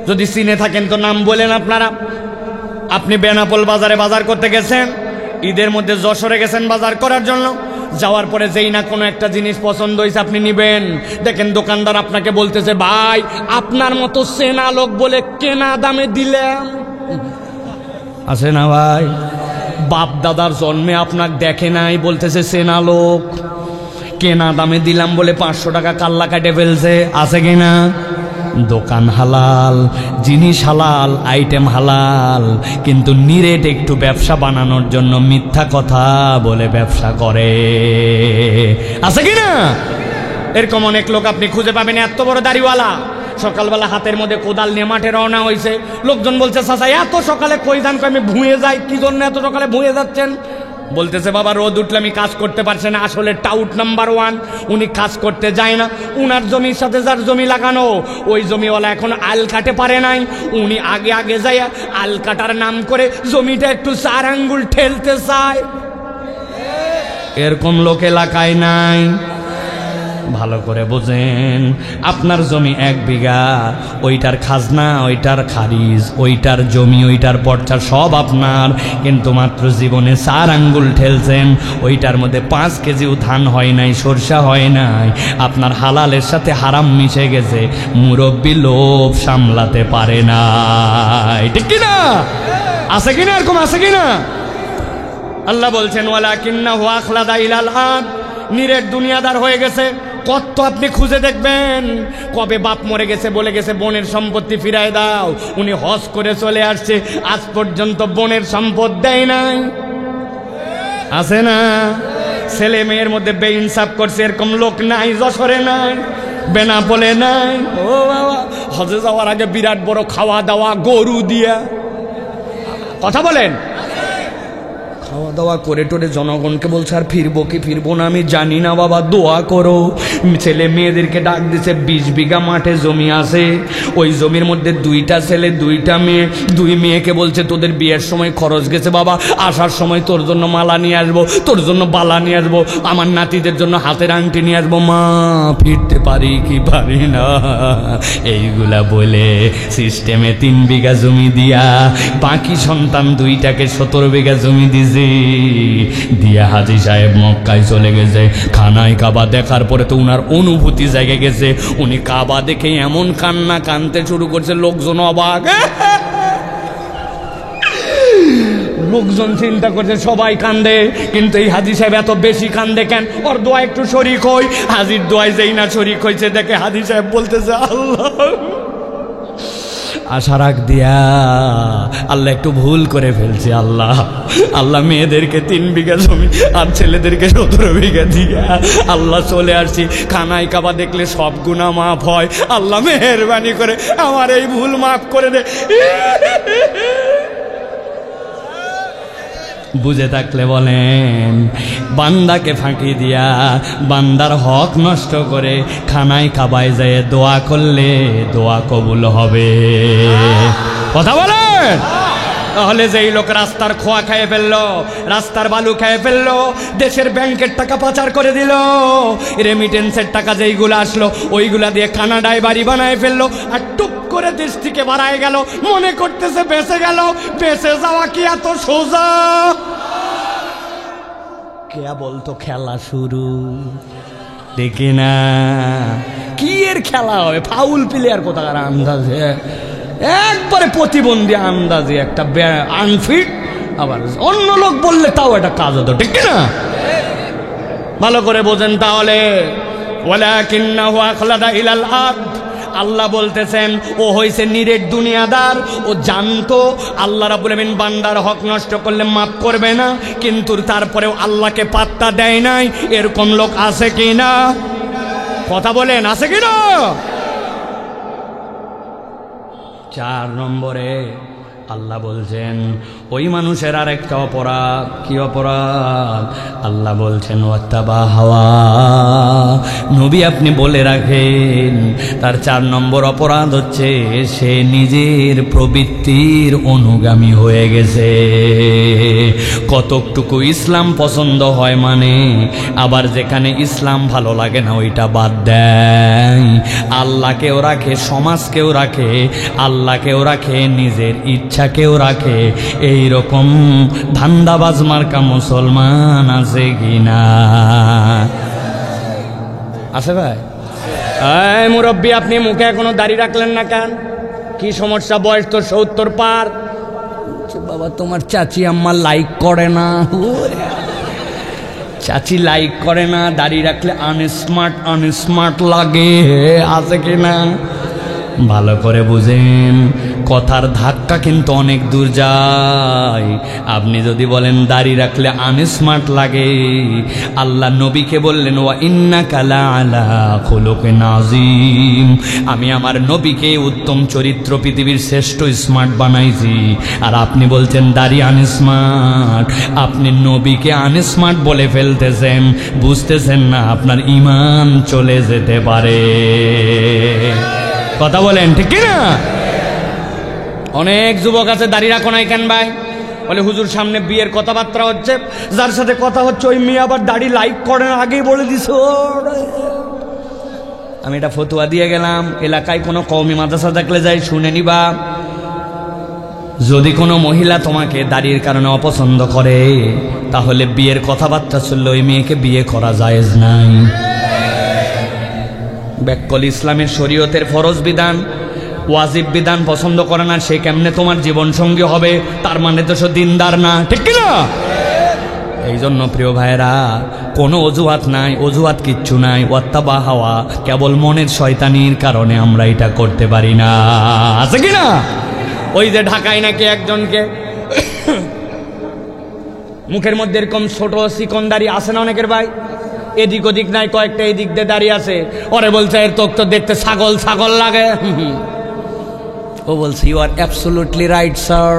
যদি চিনে থাকেন তো নাম বলেন আপনারা। আপনি বেনাপোল বাজারে বাজার করতে গেছেন, ঈদের মধ্যে যশোরে গেছেন বাজার করার জন্য। যাওয়ার পরে যেই না কোনো একটা জিনিস পছন্দ হয়েছে আপনি নিবেন, দেখেন দোকানদার আপনাকে বলতেছে, ভাই আপনার মতো চেনা লোক বলে কেনা দামে দিলাম। আছে না ভাই? বাপ দাদার জন্মে আপনাকে দেখে নাই, বলতেছে চেনা লোক, কেনা দামে দিলাম বলে 500 টাকা কাল্লা কাটে ফেলছে, আছে কিনা? দোকান হালাল, জিনিস হালাল, আইটেম হালাল, কিন্তু নিরেট একটু ব্যবসা বানানোর জন্য মিথ্যা কথা বলে ব্যবসা করে, আছে কিনা? এরকম অনেক লোক আপনি খুঁজে পাবেন। এত বড় দাড়িওয়ালা, সকালবেলা হাতের মধ্যে কোদাল নিয়ে মাঠে রওনা হয়েছে। লোকজন বলছে, চাচা এত সকালে কই যান? আমি ভুঁয়ে যাই। কি জন্য এত সকালে ভুঁয়ে যাচ্ছেন? বলতেছে, বাবা রোদ উঠলে আমি কাজ করতে পারছি না। আসলে টাউট নাম্বার 1, উনি কাজ করতে যায় না। উনার জমির সাথে যার জমি লাগানো, ওই জমিওয়ালা এখন আল কাটে পারে নাই। উনি আগে আগে যায় আল কাটার নাম করে জমিটা একটু 4 আঙ্গুল ঠেলতে চায়। এরকম লোক এলাকায় নাই? ভালো করে বোঝেন, আপনার জমি 1 বিঘা, ওইটার খাজনা, ওইটার খারিজ, ওইটার জমি, ওইটার পর্চা সব আপনার, কিন্তু মাত্র জীবনে 4 আঙ্গুল ঠেলছেন, ওইটার মধ্যে 5 কেজিও ধান হয় নাই, সরষা হয় নাই, আপনার হালালের সাথে হারাম মিশে গেছে, মুরব্বি লোভ সামলাতে পারে না। ঠিক কিনা? আছে কিনা এরকম? আছে কিনা? আল্লাহ বলছেন ওয়ালাকিন্নাহু আখলাদা ইলাল আরদ, নিরেট দুনিয়াদার হয়ে গেছে। কত আপনি খুঁজে দেখবেন, কবে বাপ মরে গেছে বলে গেছে বোনের সম্পত্তি ফিরায় দাও, উনি হজ করে চলে আসছে, আজ পর্যন্ত বোনের সম্পদ দেয় নাই। আছে না? ছেলে মেয়ের মধ্যে বেইনসাফ করছে, এরকম লোক নাই যশোরে, নাই বেনাপোলে, নাই। ও বাবা, হজে যাওয়ার আগে বিরাট বড় খাওয়া দাওয়া গরু দিয়া, কথা বলেন, খাওয়া দাওয়া করে টোরে জনগণকে বলছে আর ফিরবো কি ফিরবো না আমি জানি না বাবা, দোয়া করো। ছেলে মেয়েদেরকে ডাক দিছে, 20 বিঘা মাঠে জমি আছে, ওই জমির মধ্যে 2টা ছেলে 2টা মেয়ে, 2 মেয়েকে বলছে তোদের বিয়ের সময় খরচ গেছে বাবা, আসার সময় তোর জন্য মালা নিয়ে আসবো, তোর জন্য বালা নিয়ে আসবো, আমার নাতিদের জন্য হাতের আংটি নিয়ে আসবো, মা ফিরতে পারি কি পারি না, এইগুলা বলে সিস্টেমে 3 বিঘা জমি দিয়া বাকি সন্তান 2টাকে 17 বিঘা জমি দিছে দিয়া হাজী সাহেব মক্কায় চলে গেছে। খানায় কাবা দেখার পরে তো উনার অনুভূতি জায়গা গেছে, উনি কাবা দেখে এমন কান্না কানতে শুরু করছে, লোকজন অবাক, লোকজন চিন্তা করছে সবাই কান্দে, কিন্তু এই হাজী সাহেব এত বেশি কান্দে কেন? ওর দোয়া একটু শরীক হই, হাজির দোয়ায় যেই না শরীক হয়েছে দেখে হাজী সাহেব বলতেছে আল্লাহ আশা রাখ দিয়া, আল্লাহ একটু ভুল করে ফেলছে, আল্লাহ আল্লাহ মেয়েদেরকে 3 বিঘা জমি আর ছেলেদেরকে 17 বিঘা দিয়া আল্লাহ চলে আসছি, খানায় কাবা দেখলে সব গুনাহ মাফ হয়, আল্লাহ মেহেরবানি করে আমার এই ভুল মাফ করে দে। বুঝে থাকলে বলেন, বান্দাকে ফাঁকি দিয়া বান্দার হক নষ্ট করে খানায় কাবায় যায় দোয়া করলে দোয়া কবুল হবে। কথা বলেন। তাহলে যেই লোক রাস্তার খোয়া খেয়ে ফেললো, রাস্তার বালু খেয়ে ফেললো, দেশের ব্যাংকের টাকা পাচার করে দিল, রেমিটেন্সের টাকা যেইগুলো আসলো ওইগুলা দিয়ে কানাডায় বাড়ি বানায় ফেললো, আর টুপ করে দেশ থেকে বাড়ায় গেল, মনে করতেছে বেঁচে গেল। বেঁচে যাওয়া কি এত সোজা? কে বলতো খেলা শুরু, দেখি না কি এর খেলা হবে, ফাউল প্লেয়ার কোথাকার আন্দাজে, একবারে প্রতিবন্ধী আন্দাজে, একটা আনফিট, আবার অন্য লোক বললে তাও একটা কাজ হতো, ঠিক না? ভালো করে বোঝেন তাহলে। ওয়ালাকিন্নাহু আখলাদা ইলাল আরদ, আল্লাহ বলতেছেন ও হইছে নিরেট দুনিয়াদার, ও জানতো আল্লাহ রাব্বুল আমিন বান্দার হক নষ্ট করলে মাফ করবে না, কিন্তু তারপরেও আল্লাহকে পাত্তা দেয় নাই। এরকম লোক আছে কি না? কথা বলেন, আছে কি না? 4 নম্বরে আল্লাহ বলছেন ওই মানুষের আরেকটা অপরাধ। কি অপরাধ? আল্লাহ বলছেন ওয়াত্তাবা হাওয়া। নবী আপনি বলে রাখেন তার 4 নম্বর অপরাধ হচ্ছে সে নিজের প্রবৃত্তির অনুগামী হয়ে গেছে। কতটুকু ইসলাম পছন্দ হয় মানে, আবার যেখানে ইসলাম ভালো লাগে না ওইটা বাদ দেয়। আল্লাহকেও রাখে, সমাজকেও রাখে, আল্লাহকেও রাখে, নিজের ইচ্ছাকেও রাখে। এই রকম ধান্দাবাজ মার্কা মুসলমান আছে কিনা? আছে ভাই? এই মুরব্বী, আপনি মুখে এখনো দাড়ি রাখলেন না কেন? কি সমস্যা? বয়স তো 70 পার। বাবা তোমার চাচি আম্মা লাইক করে না, চাচি লাইক করে না, দাড়ি রাখলে আনস্মার্ট লাগে। আছে কিনা? ভালো করে বুঝেন, কথার ধাক্কা কিন্তু অনেক দূর যায়। আপনি যদি বলেন দাড়ি রাখলে আনস্মার্ট লাগে, আল্লাহ নবীকে বললেন ওয়া ইন্নাকা লাআলা খুলুকিন আযীম, আমি আমার নবীকে উত্তম চরিত্র, পৃথিবীর শ্রেষ্ঠ স্মার্ট বানাইছি। আর আপনি বলছেন দাড়ি আনস্মার্ট, আপনি নবীকে আনস্মার্ট বলে ফেলতেছেন, বুঝতেছেন না আপনার ঈমান চলে যেতে পারে। কথা বলেন, ঠিক কিনা? অনেক যুবক আছে দাড়ি রাখো নাই কেন ভাই? বলে হুজুর সামনে বিয়ের কথাবার্তা হচ্ছে, যার সাথে কথা হচ্ছে ওই মেয়ে আবার দাড়ি লাইক করে না, আগেই বলে দিছো। আমি এটা ফতুয়া দিয়ে গেলাম, এলাকায় কোনো কওমি মাদ্রাসা থাকলে যাই শুনে নিবা। যদি কোনো মহিলা তোমাকে দাড়ির কারণে অপছন্দ করে, তাহলে বিয়ের কথাবার্তা চললে ওই মেয়েকে বিয়ে করা জায়েজ নাই। ব্যাকল ইসলামের শরীয়তের ফরজ বিধান, ওয়াজিব বিধান পছন্দ করে না, সে কেমনে তোমার জীবন সঙ্গী হবে? তার মানে তো সে দিনদার না, ঠিক কিনা? এই জন্য প্রিয় ভাইরা, কোনো অজুহাত নাই, অজুহাত কিচ্ছু নাই। ওয়াত্তাবা হাওয়া, কেবল মনের শয়তানির কারণে আমরা এটা করতে পারি না, আছে কিনা? ওই যে ঢাকায় নাকি একজনকে মুখের মধ্যে এরকম ছোট চিকন দাড়ি আছে না অনেকের ভাই, এদিক ওদিক নাই, কয়েকটা এদিক দিয়ে দাঁড়িয়ে আছে। ওরে বলছে এর তোক তো দেখতে ছাগল ছাগল লাগে। ও বলছে you are absolutely right sir.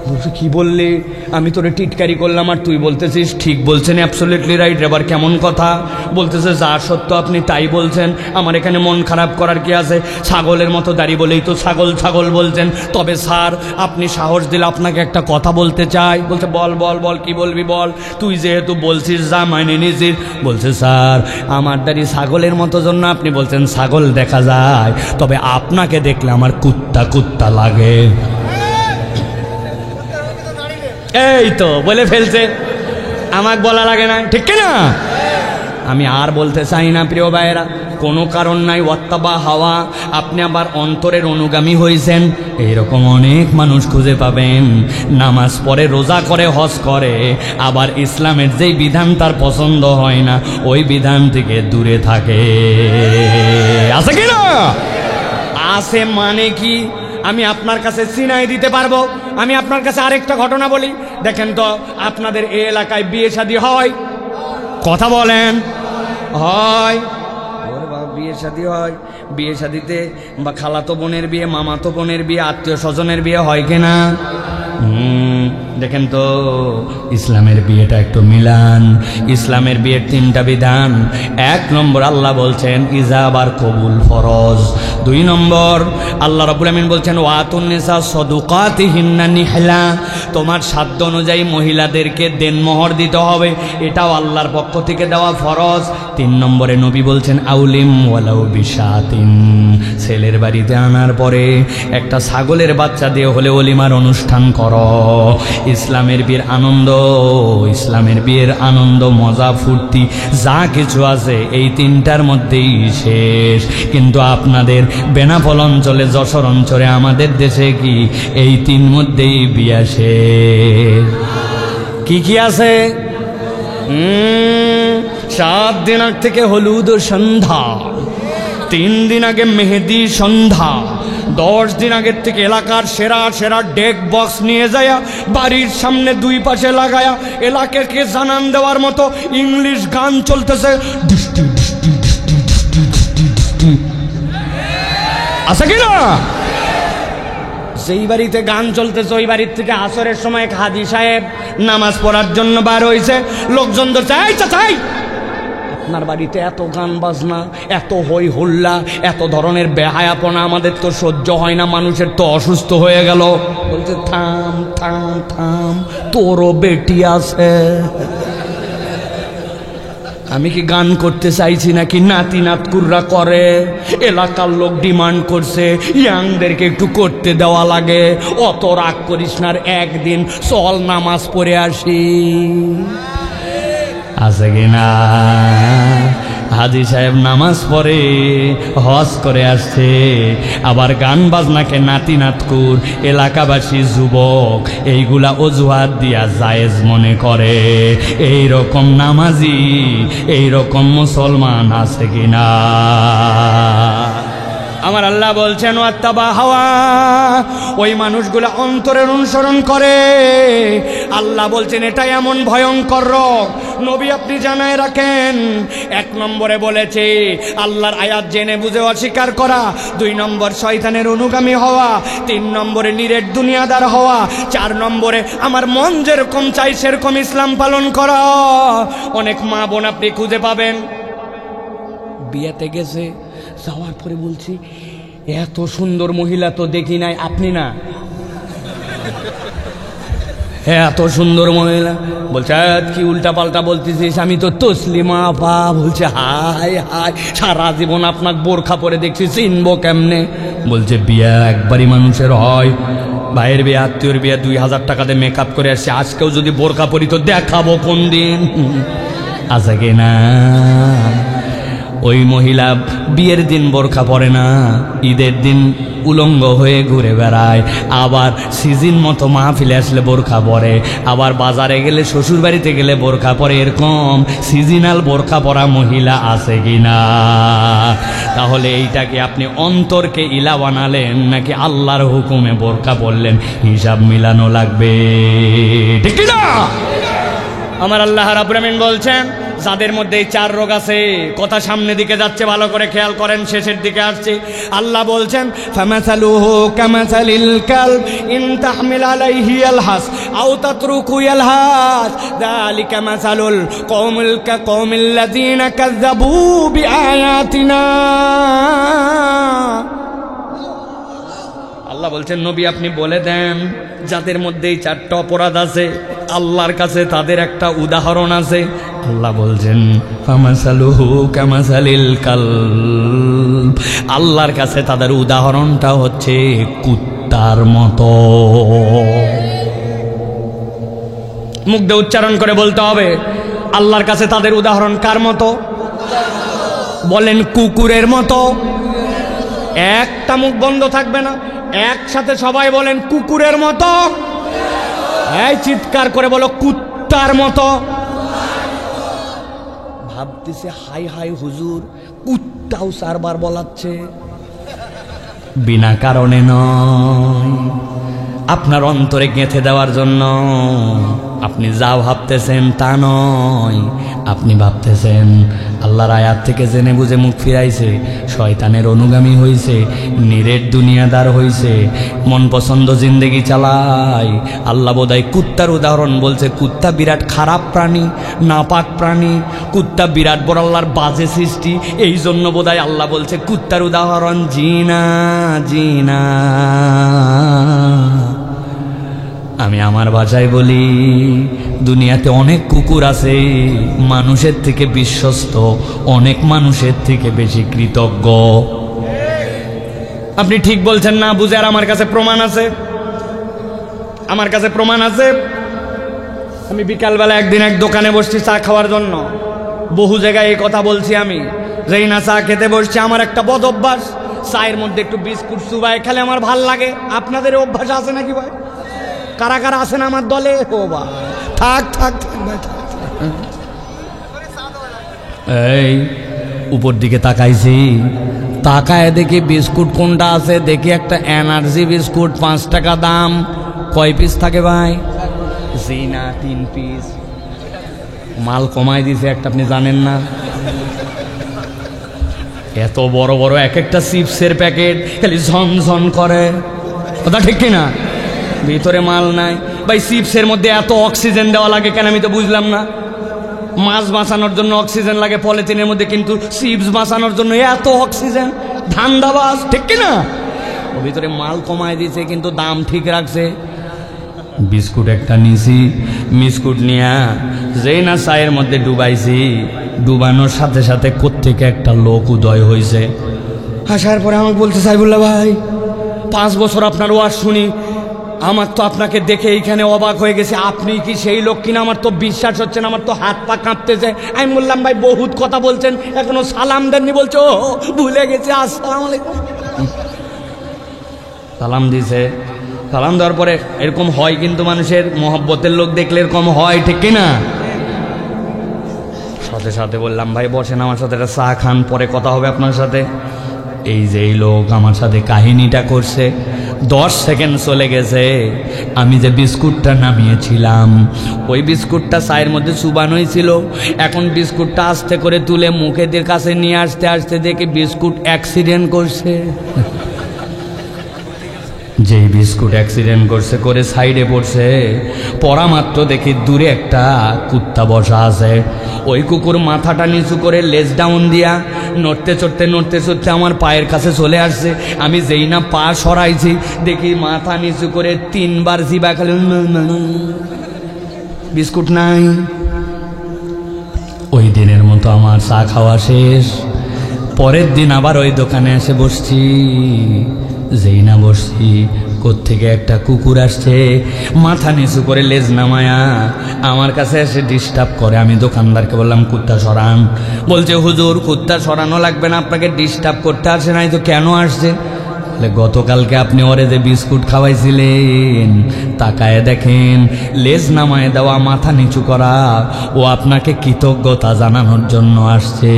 বলছে কি বললি? আমি তোরে টিটকারি করলাম আর তুই বলতেছিস ঠিক বলছেন, অ্যাবসলিউটলি রাইট। এবার কেমন কথা? বলতেছে যা সত্য আপনি তাই বলছেন, আমার এখানে মন খারাপ করার কি আছে? ছাগলের মতো দাড়ি বলেই তো ছাগল ছাগল বলছেন। তবে স্যার আপনি সাহস দিলে আপনাকে একটা কথা বলতে চাই। বলছে বল বল বল, কি বলবি বল, তুই যেহেতু বলছিস যা মাইনে নিছিস। বলছে স্যার আমার দাড়ি ছাগলের মতো জন্য আপনি বলছেন ছাগল দেখা যায়, তবে আপনাকে দেখলে আমার কুত্তা কুত্তা লাগে। এই তো বলে ফেলছে, আমাকে বলা লাগে না, ঠিক কিনা? আমি আর বলতে চাই না প্রিয় ভাইয়েরা, কোনো কারণ নাই। ওয়াত্তাবা হাওয়া, আপনি আবার অন্তরের অনুগামী হয়েছেন, এইরকম অনেক মানুষ খুঁজে পাবেন। নামাজ পড়ে, রোজা করে, হজ করে, আবার ইসলামের যেই বিধান তার পছন্দ হয় না ওই বিধান থেকে দূরে থাকে, আছে কিনা? আছে মানে কি? আমি আপনার কাছে চিনাই দিতে পারবো। আমি আপনার কাছে আরেকটা ঘটনা বলি, দেখেন তো আপনাদের এই এলাকায় বিয়ে শাদী হয়? কথা বলেন, হয়? ওরে বাবা, বিয়ে শাদী হয়। বিয়ে শাদীতে বা খালাতো বোনের বিয়ে, মামাতো বোনের বিয়ে, আত্মীয় স্বজনের বিয়ে হয় কিনা? দেখেন তো ইসলামের বিয়েটা একটু মিলান। ইসলামের বিয়ের 3টা বিধান। 1 নম্বর আল্লাহ বলছেন ইজাবার কবুল ফরজ। 2 নম্বর আল্লাহ রাব্বুল আমিন বলছেন ওয়াতুন নিসা সাদুকাতিহিন্না নিহলা, তোমার সাধ্য অনুযায়ী মহিলাদেরকে দেনমোহর দিতে হবে, এটাও আল্লাহর পক্ষ থেকে দেওয়া ফরজ। 3 নম্বরে নবী বলছেন আউলিম ওয়ালাউ বিশাতিন, ছেলের বাড়িতে আনার পরে একটা ছাগলের বাচ্চা দিয়ে হলে ওলিমার অনুষ্ঠান করো। ইসলামের বিয়ের আনন্দ, ইসলামের বিয়ের আনন্দ, মজা, ফুর্তি যা কিছু আছে এই 3টার মধ্যেই শেষ। কিন্তু আপনাদের বেনাপোল অঞ্চলে, যশোর অঞ্চলে, আমাদের দেশে কি এই 3 মধ্যেই বিয়া শেষ? কি কি আছে? 7 দিন আগ থেকে হলুদ সন্ধ্যা, 3 দিন আগে মেহেদি সন্ধ্যা, 10 দিন আগের থেকে এলাকার সেরা সেরা ডেক বক্স নিয়ে যায় বাড়ির সামনে 2 পাশে লাগায়া এলাকাকে জানান দেওয়ার মতো ইংলিশ গান চলতেছে। আছে কিনা? যেই বাড়িতে গান চলতেছে ওই বাড়ির থেকে আসরের সময় হাজি সাহেব নামাজ পড়ার জন্য বার হয়েছে। লোকজন তো চাই চাই, আপনার বাড়িতে এত গান বাজনা, এত হই হুল্লা, এত ধরনের বেহায়াপনা আমাদের তো সহ্য হয় না, মানুষের তো অসুস্থ হয়ে গেল। বলছে থাম থাম থাম, তোরও বেটি আছে। আমি কি গান করতে চাইছি নাকি নাতি নাতকুররা করে? এলাকার লোক ডিমান্ড করছে, ইয়াংদেরকে একটু করতে দেওয়া লাগে। অত রাগ করিস না, একদিন চল নামাজ পড়ে আসি, আছে কিনা? হাজি সাহেব নামাজ পড়ে হজ করে আসছে, আবার গান বাজনাকে নাতি নাতকুর, এলাকাবাসী, যুবক এইগুলা অজুহাত দিয়া জায়েজ মনে করে। এই রকম নামাজি, এই রকম মুসলমান আছে কিনা? আমার আল্লাহ বলছেন ওয়াত্তাবা হাওয়া, ওই মানুষগুলো অন্তরের অনুসরণ করে। আল্লাহ বলছেন এটা এমন ভয়ঙ্কর রোগ, নবী আপনি জানায় রাখেন। 1 নম্বরে বলেছে আল্লাহর আয়াত জেনে বুঝে অস্বীকার করা, 2 নম্বর শয়তানের অনুগামী হওয়া, 3 নম্বরে নিরেট দুনিয়াদার হওয়া, 4 নম্বরে আমার মন যেরকম চাই সেরকম ইসলাম পালন করা। অনেক মা বোন আপনি খুঁজে পাবেন বিয়েতে গেছে, যাওয়ার পরে বলছি এত সুন্দর মহিলা তো দেখি নাই। আপনি না, এত সুন্দর মহিলা। বলছে কি উল্টা পাল্টা বলতেছিস? আমি তো তসলিমা আপা। বলছে হাই হাই, সারা জীবন আপনাকে বোরখা পরে দেখছি, চিনবো কেমনে? বলছে বিয়া একবারই মানুষের হয়, ভাইয়ের বিয়ে, আত্মীয়র বিয়ে, 2000 টাকা দিয়ে মেকআপ করে আসছে, আজকেও যদি বোরখা পরি তো দেখাবো কোন দিন। আছে কিনা? ওই মহিলা বিয়ের দিন বোরখা পরে না, ঈদের দিন উলঙ্গ হয়ে ঘুরে বেড়ায়, আবার সিজন মতো মাহফিলে আসলে বোরখা পরে, আবার বাজারে গেলে, শ্বশুর বাড়িতে গেলে বোরখা পরে। এরকম সিজনাল বোরখা পরা মহিলা আছে কিনা? তাহলে এইটাকে আপনি অন্তরকে ইলা বানালেন নাকি আল্লাহর হুকুমে বোরখা পরলেন? হিসাব মিলানো লাগবে, ঠিক না? আমার আল্লাহ রাব্বুল আমিন বলছেন, যাদের মধ্যে এই 4 রোগ আছে, কথা সামনে দিকে যাচ্ছে, ভালো করে খেয়াল করেন, শেষের দিকে আসছে। আল্লাহ বলছেন ফামাসালুহু কামাসালিল কালব ইন তাহমিল আলাইহি ইয়ালহাস আও তাতরুকু ইয়ালহাস যালিকা মাসালুল কওমিল্লাযীনা কাযযাবু বিআয়াতিনা। আল্লাহ বলছেন নবী আপনি বলে দেন, যাদের মধ্যে এই 4টা অপরাধ আছে, আল্লাহর কাছে তাদের একটা উদাহরণ আছে। আল্লাহ বলছেন ফামাসালুহু কামাসালিল কালব, আল্লাহর কাছে তাদের উদাহরণটা হচ্ছে কুত্তার মতো। মুখ দিয়ে উচ্চারণ করে বলতে হবে, আল্লাহর কাছে তাদের উদাহরণ কার মতো? বলেন কুকুরের মতো। একটা মুখ বন্ধ থাকবে না, একসাথে সবাই বলেন কুকুরের মতো। এই চিৎকার করে বলো কুত্তার মতো। ভাবতেছে হাই হাই হুজুর, কুত্তাও 4 বার বলাচ্ছে। বিনা কারণে নয়, আপনার অন্তরে গেঁথে দেওয়ার জন্য। আপনি যা ভাবতেছেন তা নয়, আপনি ভাবতেছেন আল্লাহর আয়াত থেকে জেনে বুঝে মুখ ফিরাইছে, শয়তানের অনুগামী হইছে, নিরেট দুনিয়াদার হইছে, মন পছন্দ জিন্দেগি চালায়। আল্লাহ বোধহয় কুত্তার উদাহরণ বলছে। কুত্তা বিরাট খারাপ প্রাণী, নাপাক প্রাণী, কুত্তা বিরাট বড় আল্লাহর বাজে সৃষ্টি। এই জন্য বোধহয় আল্লাহ বলছে কুত্তার উদাহরণ। জিনা জিনা। আমি আমার ভাষায় বলি, দুনিয়াতে অনেক কুকুর আছে, মানুষের থেকে বিশ্বস্ত, অনেক মানুষের থেকে বেশি কৃতজ্ঞ। আপনি ঠিক বলছেন না বুঝে, আর আমার কাছে প্রমাণ আছে, আমার কাছে প্রমাণ আছে। আমি বিকালবেলা একদিন এক দোকানে বসছি চা খাওয়ার জন্য। বহু জায়গায় এই কথা বলছি আমি, যেই না চা খেতে বসছি, আমার একটা বদ অভ্যাস, চায়ের মধ্যে একটু বিস্কুট চুবাই খেলে আমার ভাল লাগে। আপনাদের অভ্যাস আছে নাকি ভাই? কারা কারা আছেন আমার দলে? ও বা থাক থাক থাক। এই উপর দিকে তাকাইছি, তাকায় দেখি বিস্কুট কোনটা আছে, দেখি একটা এনার্জি বিস্কুট, 5 টাকা দাম। কয় পিস থাকে ভাই? জিনা 3 পিস। মাল কমাই দিছে একটা, আপনি জানেন না? এত বড় বড় এক একটা চিপসের প্যাকেট, খালি ঝনঝন করে, কথা ঠিক কিনা? ভিতরে মাল নাই ভাই। চিপসের মধ্যে এত অক্সিজেন দেওয়া লাগে কেন আমি তো বুঝলাম না। মাছ বাঁচানোর জন্য অক্সিজেন লাগে পলিথিনের মধ্যে, কিন্তু চিপস বাঁচানোর জন্য এত অক্সিজেন, ধান্দাবাজ, ঠিক কিনা? ও ভিতরে মাল কমায় দিয়েছে কিন্তু দাম ঠিক রাখছে। বিস্কুট একটা নিছি, বিস্কুট নিয়া যেই না চায়ের মধ্যে ডুবাইছি, ডুবানোর সাথে সাথে কোত্থেকে একটা লোক উদয় হয়েছে। আসার পরে আমাকে বলতে, সাইবুল্লাহ ভাই 5 বছর আপনার ওয়াজ শুনি, আমার তো আপনাকে দেখে এইখানে অবাক হয়ে গেছে, আপনি কি সেই লোক কিনা আমার তো বিশ্বাস হচ্ছে না, আমার তো হাত পা কাঁপতেছে। আমি বললাম ভাই বহুত কথা বলছেন, এখনো সালাম দেননি। বলছো ভুলে গেছে, আসসালামু আলাইকুম। সালাম দিছে। সালাম দেওয়ার পরে এরকম হয় কিন্তু, মানুষের মহব্বতের লোক দেখলে এরকম হয়, ঠিক কিনা? সাথে সাথে বললাম ভাই বসেন, আমার সাথে একটা চা খান, পরে কথা হবে আপনার সাথে। এই যে এই লোক আমার সাথে কাহিনীটা করছে, 10 সেকেন্ড চলে গেছে। আমি যে বিস্কুটটা নামিয়েছিলাম, ওই বিস্কুটটা চায়ের মধ্যে চুবানোই ছিল। এখন বিস্কুটটা আস্তে করে তুলে মুখেদের কাছে নিয়ে আসতে আসতে দেখি বিস্কুট অ্যাক্সিডেন্ট করছে। যেই বিস্কুট অ্যাক্সিডেন্ট করছে, করে সাইডে পড়ছে, পড়া মাত্র দেখি দূরে একটা কুত্তা বসা আছে। ওই কুকুর মাথাটা নিচু করে লেজ ডাউন দিয়া নড়তে চড়তে আমার পায়ের কাছে চলে আসছে। আমি যেই না পা সরাইছি, দেখি মাথা নিচু করে 3 বার জিবা খালি, বিস্কুট নাই। ওই দিনের মতো আমার চা খাওয়া শেষ। পরের দিন আবার ওই দোকানে এসে বসছি। যেই না বসছি, কোত্থেকে একটা কুকুর আসছে, মাথা নিচু করে লেজ নামায়া আমার কাছে এসে ডিস্টার্ব করে। আমি দোকানদারকে বললাম কুত্তা সরান। বলছে হুজুর কুত্তা সরানো লাগবে না, আপনাকে ডিস্টার্ব করতে আসে নাই তো কেন আসছে? গতকালকে আপনি ওরে যে বিস্কুট খাওয়াইছিলেন, তাকায় দেখেন লেজ নামায় দেওয়া, মাথা নিচু করা, ও আপনাকে কৃতজ্ঞতা জানানোর জন্য আসছে।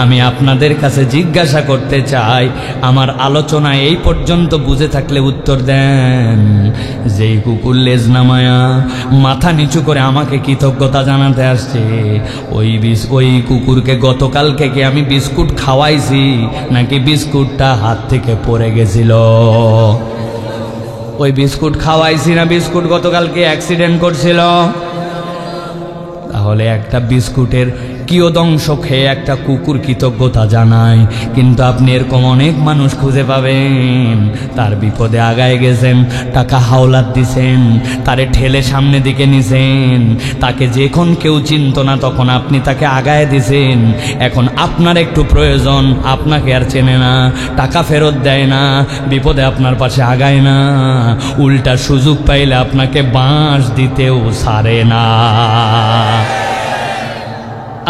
আমি আপনাদের কাছে জিজ্ঞাসা করতে চাই, আমার আলোচনা এই পর্যন্ত বুঝে থাকলে উত্তর দেন। যেই কুকুর লেজ নামায়া মাথা নিচু করে আমাকে কৃতজ্ঞতা জানাতে আসছে, ওই কুকুরকে গতকালকে কি আমি বিস্কুট খাওয়াইছি নাকি বিস্কুটটা হাত থেকে পড়ে গেছিল? ওই বিস্কুট খাওয়াইছি না বিস্কুট গতকালকে অ্যাক্সিডেন্ট করছিল? তাহলে একটা বিস্কুটের কিয়দংশ খেয়ে একটা কুকুর কৃতজ্ঞতা জানায়, কিন্তু আপনি এরকম অনেক মানুষ খুঁজে পাবেন, তার বিপদে আগায় গেছেন, টাকা হাওলাত দিছেন, তারে ঠেলে সামনে দিকে নিছেন, তাকে যখন কেউ চিনত না তখন আপনি তাকে আগায় দিছেন। এখন আপনার একটু প্রয়োজন, আপনাকে আর চেনে না, টাকা ফেরত দেয় না, বিপদে আপনার পাশে আগায় না, উল্টা সুযোগ পাইলে আপনাকে বাঁশ দিতেও ছাড়ে না।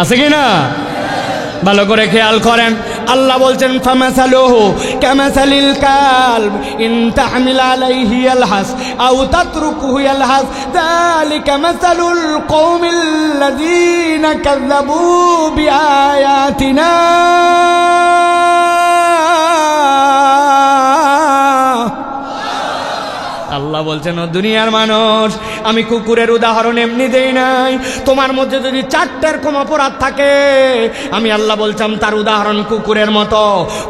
আছে কি না? ভালো করে খেয়াল করেন। আল্লাহ বলছেন ফামাসালুহু কামাসালিল কালব ইন তাহমিল আলাইহি ইয়ালহাস আও তাতরুকুহু ইয়ালহাস যালিকা মাসালুল কওমিল্লাযীনা কাযযাবু বিআয়াতিনা। আল্লাহ বলছেন ও দুনিয়ার মানুষ, আমি কুকুরের উদাহরণ এমনি দেই নাই। তোমার মধ্যে যদি 4টা এরকম অপরাধ থাকে, আমি আল্লাহ বললাম তার উদাহরণ কুকুরের মতো।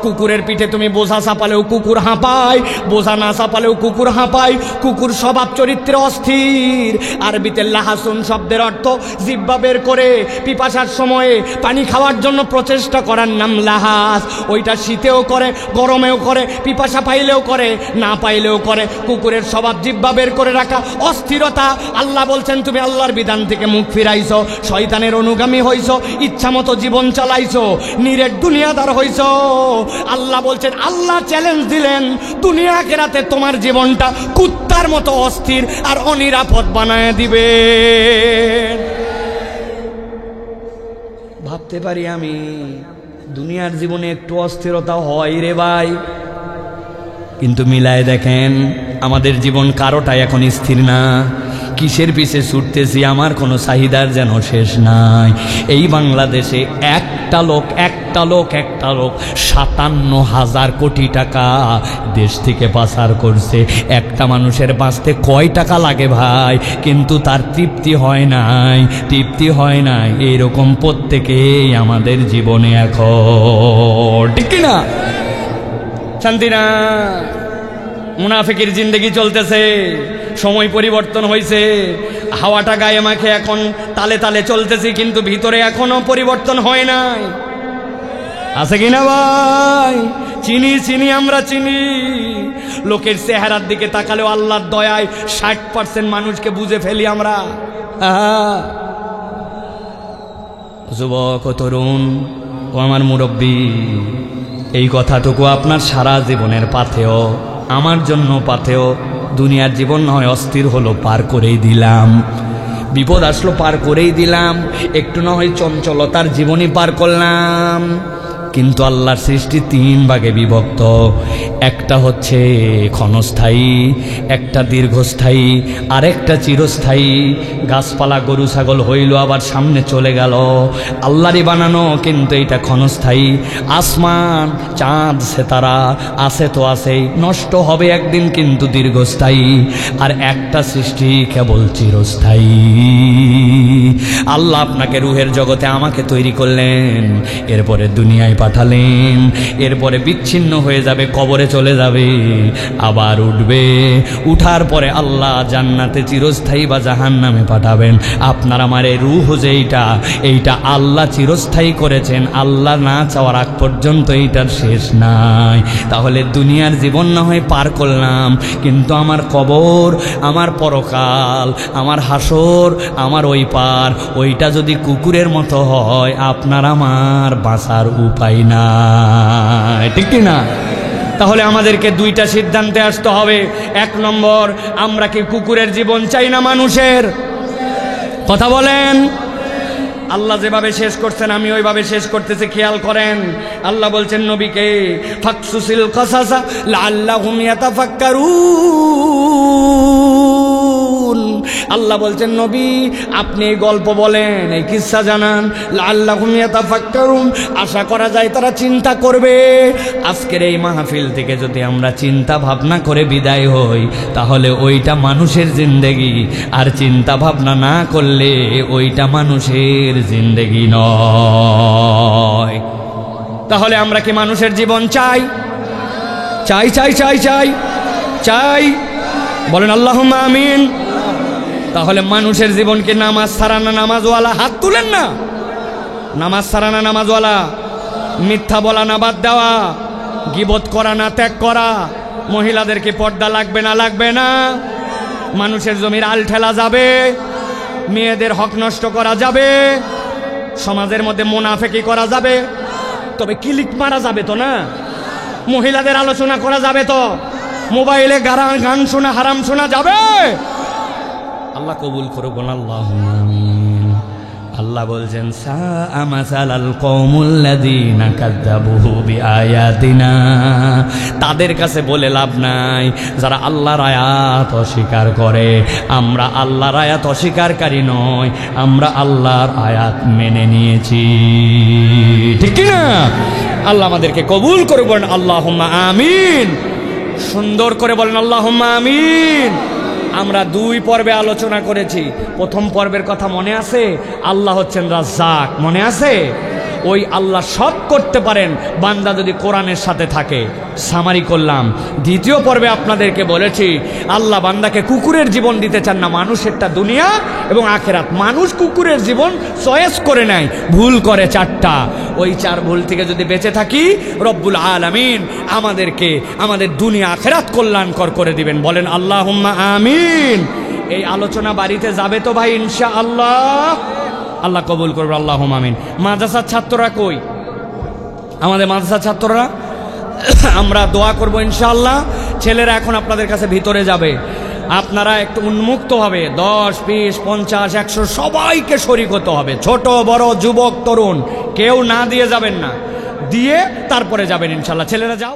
কুকুরের পিঠে তুমি বোঝা চাপালেও কুকুর হাঁপায়, বোঝা না চাপালেও কুকুর হাঁপায়। কুকুর স্বভাব চরিত্রে অস্থির। আরবিতে লাহাসুন শব্দের অর্থ জিহ্বা বের করে পিপাসার সময়ে পানি খাওয়ার জন্য প্রচেষ্টা করার নাম লাহাস। ওইটা শীতেও করে, গরমেও করে, পিপাসা পাইলেও করে, না পাইলেও করে। কুকুরের স্বভাব জিহ্বা বের করে রাখা, অস্থিরতা। আল্লাহ বলছেন তুমি আল্লাহর বিধান থেকে মুখ ফিরাইছো, শয়তানের অনুগামী হইছো, ইচ্ছা মতো জীবন চালাইছো, নিরেট দুনিয়াদার হইছো। আল্লাহ বলছেন, আল্লাহ চ্যালেঞ্জ দিলেন, দুনিয়া আখিরাতে তোমার জীবনটা কুত্তার মতো অস্থির আর অনিরাপদ বানায় দিবে। ভাবতে পারি আমি, দুনিয়ার জীবনে একটু অস্থিরতা হয় রে ভাই, কিন্তু মিলায় দেখেন আমাদের জীবন কারোটাই এখন স্থির না। কিসের পিছে ছুটতেছি, আমার কোনো চাহিদার যেন শেষ নাই। এই বাংলাদেশে একটা লোক 57,000 কোটি টাকা দেশ থেকে পাচার করছে। একটা মানুষের বাঁচতে কয় টাকা লাগে ভাই, কিন্তু তার তৃপ্তি হয় নাই। এইরকম প্রত্যেকেই আমাদের জীবনে এখন, ঠিক না? শান্তি না, মুনাফিকের জিন্দেগি চলতেছে। সময় পরিবর্তন হয়েছে, হাওয়াটা গায়ে মাখে এখন তালে তালে চলতেছি, কিন্তু ভিতরে এখনো পরিবর্তন হয় নাই। আছে কিনা ভাই? চিনি আমরা চিনি। লোকের চেহারার দিকে তাকালেও আল্লাহর দয়ায় 60% মানুষকে বুঝে ফেলি আমরা। যুবক ও তরুণ ও আমার মুরব্বী, এই কথাটুকু আপনার সারা জীবনের পাথেয়, আমার জন্য পাথেয়। দুনিয়ার জীবন নয় অস্থির হলো, পার করেই দিলাম। বিপদ আসলো, পার করেই দিলাম। একটু না হয় চঞ্চলতার জীবনই পার করলাম। কিন্তু আল্লাহর সৃষ্টি 3 ভাগে বিভক্ত। একটা হচ্ছে ক্ষণস্থায়ী, একটা দীর্ঘস্থায়ী, আর একটা চিরস্থায়ী। গাছপালা গরু ছাগল হইল, আবার সামনে চলে গেল, আল্লাহরই বানানো, কিন্তু এটা ক্ষণস্থায়ী। আসমান চাঁদ সেতারা আছে তো আছেই, নষ্ট হবে একদিন, কিন্তু দীর্ঘস্থায়ী। আর একটা সৃষ্টি কেবল চিরস্থায়ী। আল্লাহ আপনাকে রুহের জগতে আমাকে তৈরি করলেন, এরপরে দুনিয়ায় পাঠালেন, এরপরে বিচ্ছিন্ন হয়ে যাবে, কবরে চলে যাবে, আবার উঠবে, উঠার পরে আল্লাহ জান্নাতে চিরস্থায়ী বা জাহান্নামে পাঠাবেন। আপনার আমার এই রূহ যেইটা, এইটা আল্লাহ চিরস্থায়ী করেছেন, আল্লাহ না চাওয়ার আগ পর্যন্ত এইটার শেষ নাই। তাহলে দুনিয়ার জীবন না হয় পার করলাম, কিন্তু আমার কবর, আমার পরকাল, আমার হাসর, আমার ওই পার, ওইটা যদি কুকুরের মতো হয়, আপনার আমার বাঁচার উপায় নাই, ঠিক কি না? তাহলে আমাদেরকে দুইটা সিদ্ধান্তে আসতে হবে। এক নম্বর, আমরা কি কুকুরের জীবন চাই না মানুষের? কথা বলেন। আল্লাহ যেভাবে শেষ করছেন আমি ওইভাবে শেষ করতেছি, খেয়াল করেন। আল্লাহ বলছেন নবীকে, ফাকসুসিল কাসাসা লাআল্লাহুম ইয়াতাফাক্কারুন। আল্লাহ বলছেন নবী আপনি এই গল্প বলেন, এই কিসসা জানান, লাআল্লাহুম ইয়াতাফাক্কারুন, আশা করা যায় তারা চিন্তা করবে। আজকের এই মাহফিল থেকে যদি আমরা চিন্তা ভাবনা করে বিদায় হই, তাহলে ওইটা মানুষের জিন্দেগি, আর চিন্তা ভাবনা না করলে ওইটা মানুষের জিন্দেগি নয়। তাহলে আমরা কি মানুষের জীবন চাই? চাই চাই চাই চাই চাই, বলেন আল্লাহুম্মা আমিন। তাহলে মানুষের জীবন কি নামাজ ছাড়া না নামাজওয়ালা? হাত তুলেন না। নামাজ ছাড়া না নামাজওয়ালা? মিথ্যা বলা না বাদ দেওয়া? গীবত করা না ত্যাগ করা? মহিলাদেরকে পর্দা লাগবে না লাগবে না? মানুষের জমির আল ঠেলা যাবে? মেয়েদের হক নষ্ট করা যাবে? সমাজের মধ্যে মুনাফিকি করা যাবে? তবে ক্লিক মারা যাবে তো না? মহিলাদের আলোচনা করা যাবে তো? মোবাইলে গান শোনা হারাম শোনা যাবে? আল্লাহ কবুল করুক, আল্লাহুম্মা আমিন। আল্লাহ বলছেন, সাআ মাসালাল কওমুল্লাযীনা কাযযাবু বিআয়াতিনা। তাদের কাছে বলে লাভ নাই যারা আল্লাহর আয়াত অস্বীকার করে। আমরা আল্লাহর আয়াত অস্বীকারকারী নয়, আমরা আল্লাহর আয়াত মেনে নিয়েছি, ঠিক কি না? আল্লাহ আমাদেরকে কবুল করুক, বলেন আল্লাহুম্মা আমিন। সুন্দর করে বলেন আল্লাহুম্মা আমিন। আমরা দুই পর্বে আলোচনা করেছি। প্রথম পর্বের কথা মনে আছে? আল্লাহ হচ্ছেন রাজ্জাক, মনে আছে? ওই আল্লাহ সব করতে পারেন বান্দা যদি কোরআনের সাথে থাকে। সামারি করলাম। দ্বিতীয় পর্বে আপনাদেরকে বলেছি আল্লাহ বান্দাকে কুকুরের জীবন দিতে চান না, মানুষেরটা দুনিয়া এবং আখেরাত। মানুষ কুকুরের জীবন চয়েস করে নেয়, ভুল করে চারটা। ওই চার ভুল থেকে যদি বেঁচে থাকি, রব্বুল আলামিন আমাদেরকে আমাদের দুনিয়া আখেরাত কল্যাণকর করে দিবেন, বলেন আল্লাহুম্মা আমিন। এই আলোচনা বাড়িতে যাবে তো ভাই ইনশাআল্লাহ? আল্লাহ কবুল করবে, আল্লাহুম্মা আমিন। মাদ্রাসার ছাত্ররা কই? আমাদের মাদ্রাসার ছাত্ররা, আমরা দোয়া করব ইনশাআল্লাহ। ছেলেরা এখন আপনাদের কাছে ভিতরে যাবে, আপনারা একটু উন্মুক্ত হবে, 10, 20, 50, 100 সবাইকে শরীক হতে হবে, ছোট বড় যুবক তরুণ, কেউ না দিয়ে যাবেন না, দিয়ে তারপরে যাবেন ইনশাআল্লাহ। ছেলেরা যাও।